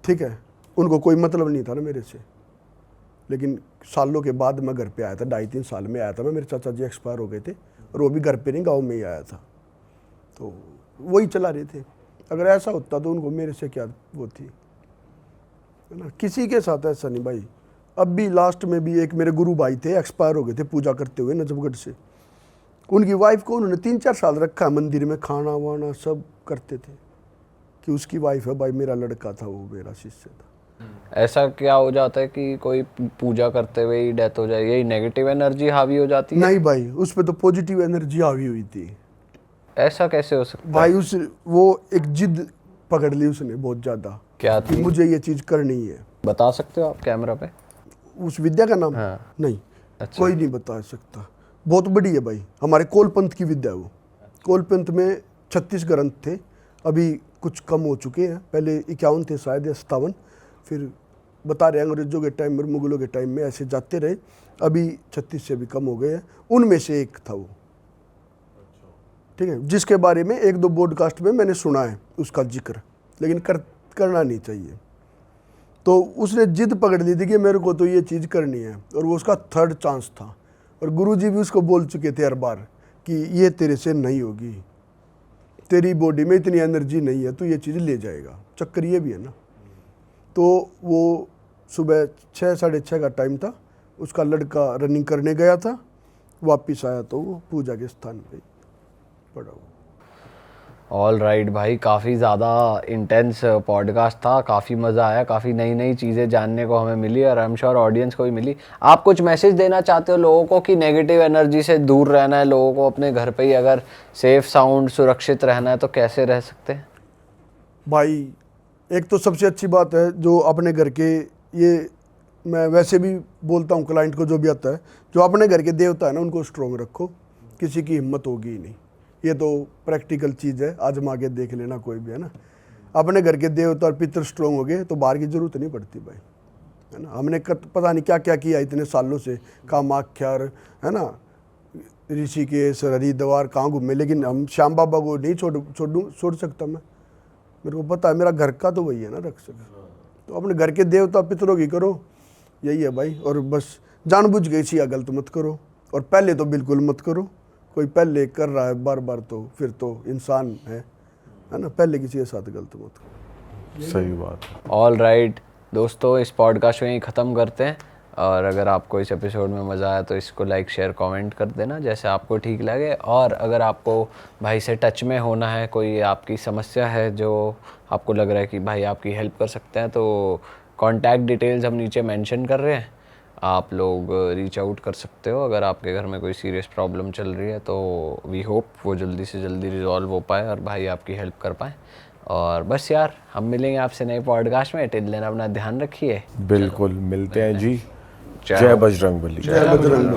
ठीक है, उनको कोई मतलब नहीं था ना मेरे से, लेकिन सालों के बाद मैं घर पे आया था, 2.5-3 साल में आया था मैं। मेरे चाचा जी एक्सपायर हो गए थे और वो भी घर पे नहीं, गांव में ही आया था, तो वही चला रहे थे। अगर ऐसा होता तो उनको मेरे से क्या वो थी, है ना। किसी के साथ ऐसा नहीं भाई। अब भी लास्ट में भी एक मेरे गुरु भाई थे, एक्सपायर हो गए थे पूजा करते हुए नजफगढ़ से। उनकी वाइफ को उन्होंने 3-4 साल रखा मंदिर में, खाना वाना सब करते थे कि उसकी वाइफ है। भाई मेरा लड़का था, वो मेरा शिष्य था। ऐसा क्या हो जाता है कि कोई पूजा करते हुए ही डेथ हो जाए, यही नेगेटिव एनर्जी हावी हो जाती है? नहीं भाई, उस पर तो पॉजिटिव एनर्जी हावी हुई थी। ऐसा कैसे हो सकता है? भाई वो एक जिद पकड़ ली उसने बहुत ज़्यादा क्या कि थी? मुझे ये चीज़ करनी है। बता सकते हो आप कैमरा पे? उस विद्या का नाम? हाँ। नहीं, अच्छा। कोई नहीं बता सकता। बहुत बड़ी है भाई, हमारे कोल पंथ की विद्या है वो। कोल पंथ में 36 ग्रंथ थे, अभी कुछ कम हो चुके हैं। पहले 51 थे शायद या 57, फिर बता रहे अंग्रेजों के टाइम में, मुगलों के टाइम में ऐसे जाते रहे, अभी 36 से भी कम हो गए हैं। उनमें से एक था वो, ठीक है, जिसके बारे में 1-2 पॉडकास्ट में मैंने सुना है उसका जिक्र, लेकिन करना नहीं चाहिए। तो उसने जिद पकड़ ली थी कि मेरे को तो ये चीज़ करनी है, और वो उसका 3rd चांस था। और गुरुजी भी उसको बोल चुके थे हर बार कि ये तेरे से नहीं होगी, तेरी बॉडी में इतनी एनर्जी नहीं है, तो ये चीज़ ले जाएगा। चक्कर ये भी है ना। तो वो सुबह 6-6:30 का टाइम था, उसका लड़का रनिंग करने गया था, वापस आया तो वो पूजा के स्थान पे पड़ा हुआ। ऑल राइट भाई, काफ़ी ज़्यादा इंटेंस पॉडकास्ट था, काफ़ी मज़ा आया, काफ़ी नई नई चीज़ें जानने को हमें मिली और आई एम श्योर ऑडियंस को भी मिली। आप कुछ मैसेज देना चाहते हो लोगों को कि नेगेटिव एनर्जी से दूर रहना है लोगों को, अपने घर पे ही अगर सेफ साउंड सुरक्षित रहना है तो कैसे रह सकते हैं? भाई एक तो सबसे अच्छी बात है जो अपने घर के, ये मैं वैसे भी बोलता हूँ क्लाइंट को जो भी आता है, जो अपने घर के देवता है ना उनको स्ट्रॉन्ग रखो, किसी की हिम्मत होगी ही नहीं। ये तो प्रैक्टिकल चीज़ है, आजमा के देख लेना कोई भी, है ना। अपने घर के देवता और पितर स्ट्रोंग हो गए तो बाहर की जरूरत नहीं पड़ती भाई, है ना। हमने पता नहीं क्या क्या किया इतने सालों से, कामाख्या, है ना, ऋषिकेश, हरिद्वार, कहाँ घूमे, लेकिन हम श्याम बाबा को नहीं छोड़ सकता मैं। मेरे को पता है मेरा घर का तो वही है ना रक्षक। तो अपने घर के देवता पितरों की करो, यही है भाई। और बस जानबूझ के इसी गलत मत करो, और पहले तो बिल्कुल मत करो। कोई पहले कर रहा है बार बार तो फिर तो इंसान है ना। पहले किसी के साथ गलत मत करो। सही बात है। ऑल राइट दोस्तों, इस पॉडकास्ट को यहीं ख़त्म करते हैं। और अगर आपको इस एपिसोड में मज़ा आया तो इसको लाइक शेयर कमेंट कर देना जैसे आपको ठीक लगे। और अगर आपको भाई से टच में होना है, कोई आपकी समस्या है जो आपको लग रहा है कि भाई आपकी हेल्प कर सकते हैं, तो कॉन्टैक्ट डिटेल्स हम नीचे मेंशन कर रहे हैं, आप लोग रीच आउट कर सकते हो। अगर आपके घर में कोई सीरियस प्रॉब्लम चल रही है तो वी होप वो जल्दी से जल्दी रिजॉल्व हो पाए और भाई आपकी हेल्प कर पाए। और बस यार, हम मिलेंगे आपसे नए पॉडकास्ट में। टिल देन अपना ध्यान रखिए। बिल्कुल मिलते हैं जी। जय बजरंगबली। जय बजरंग।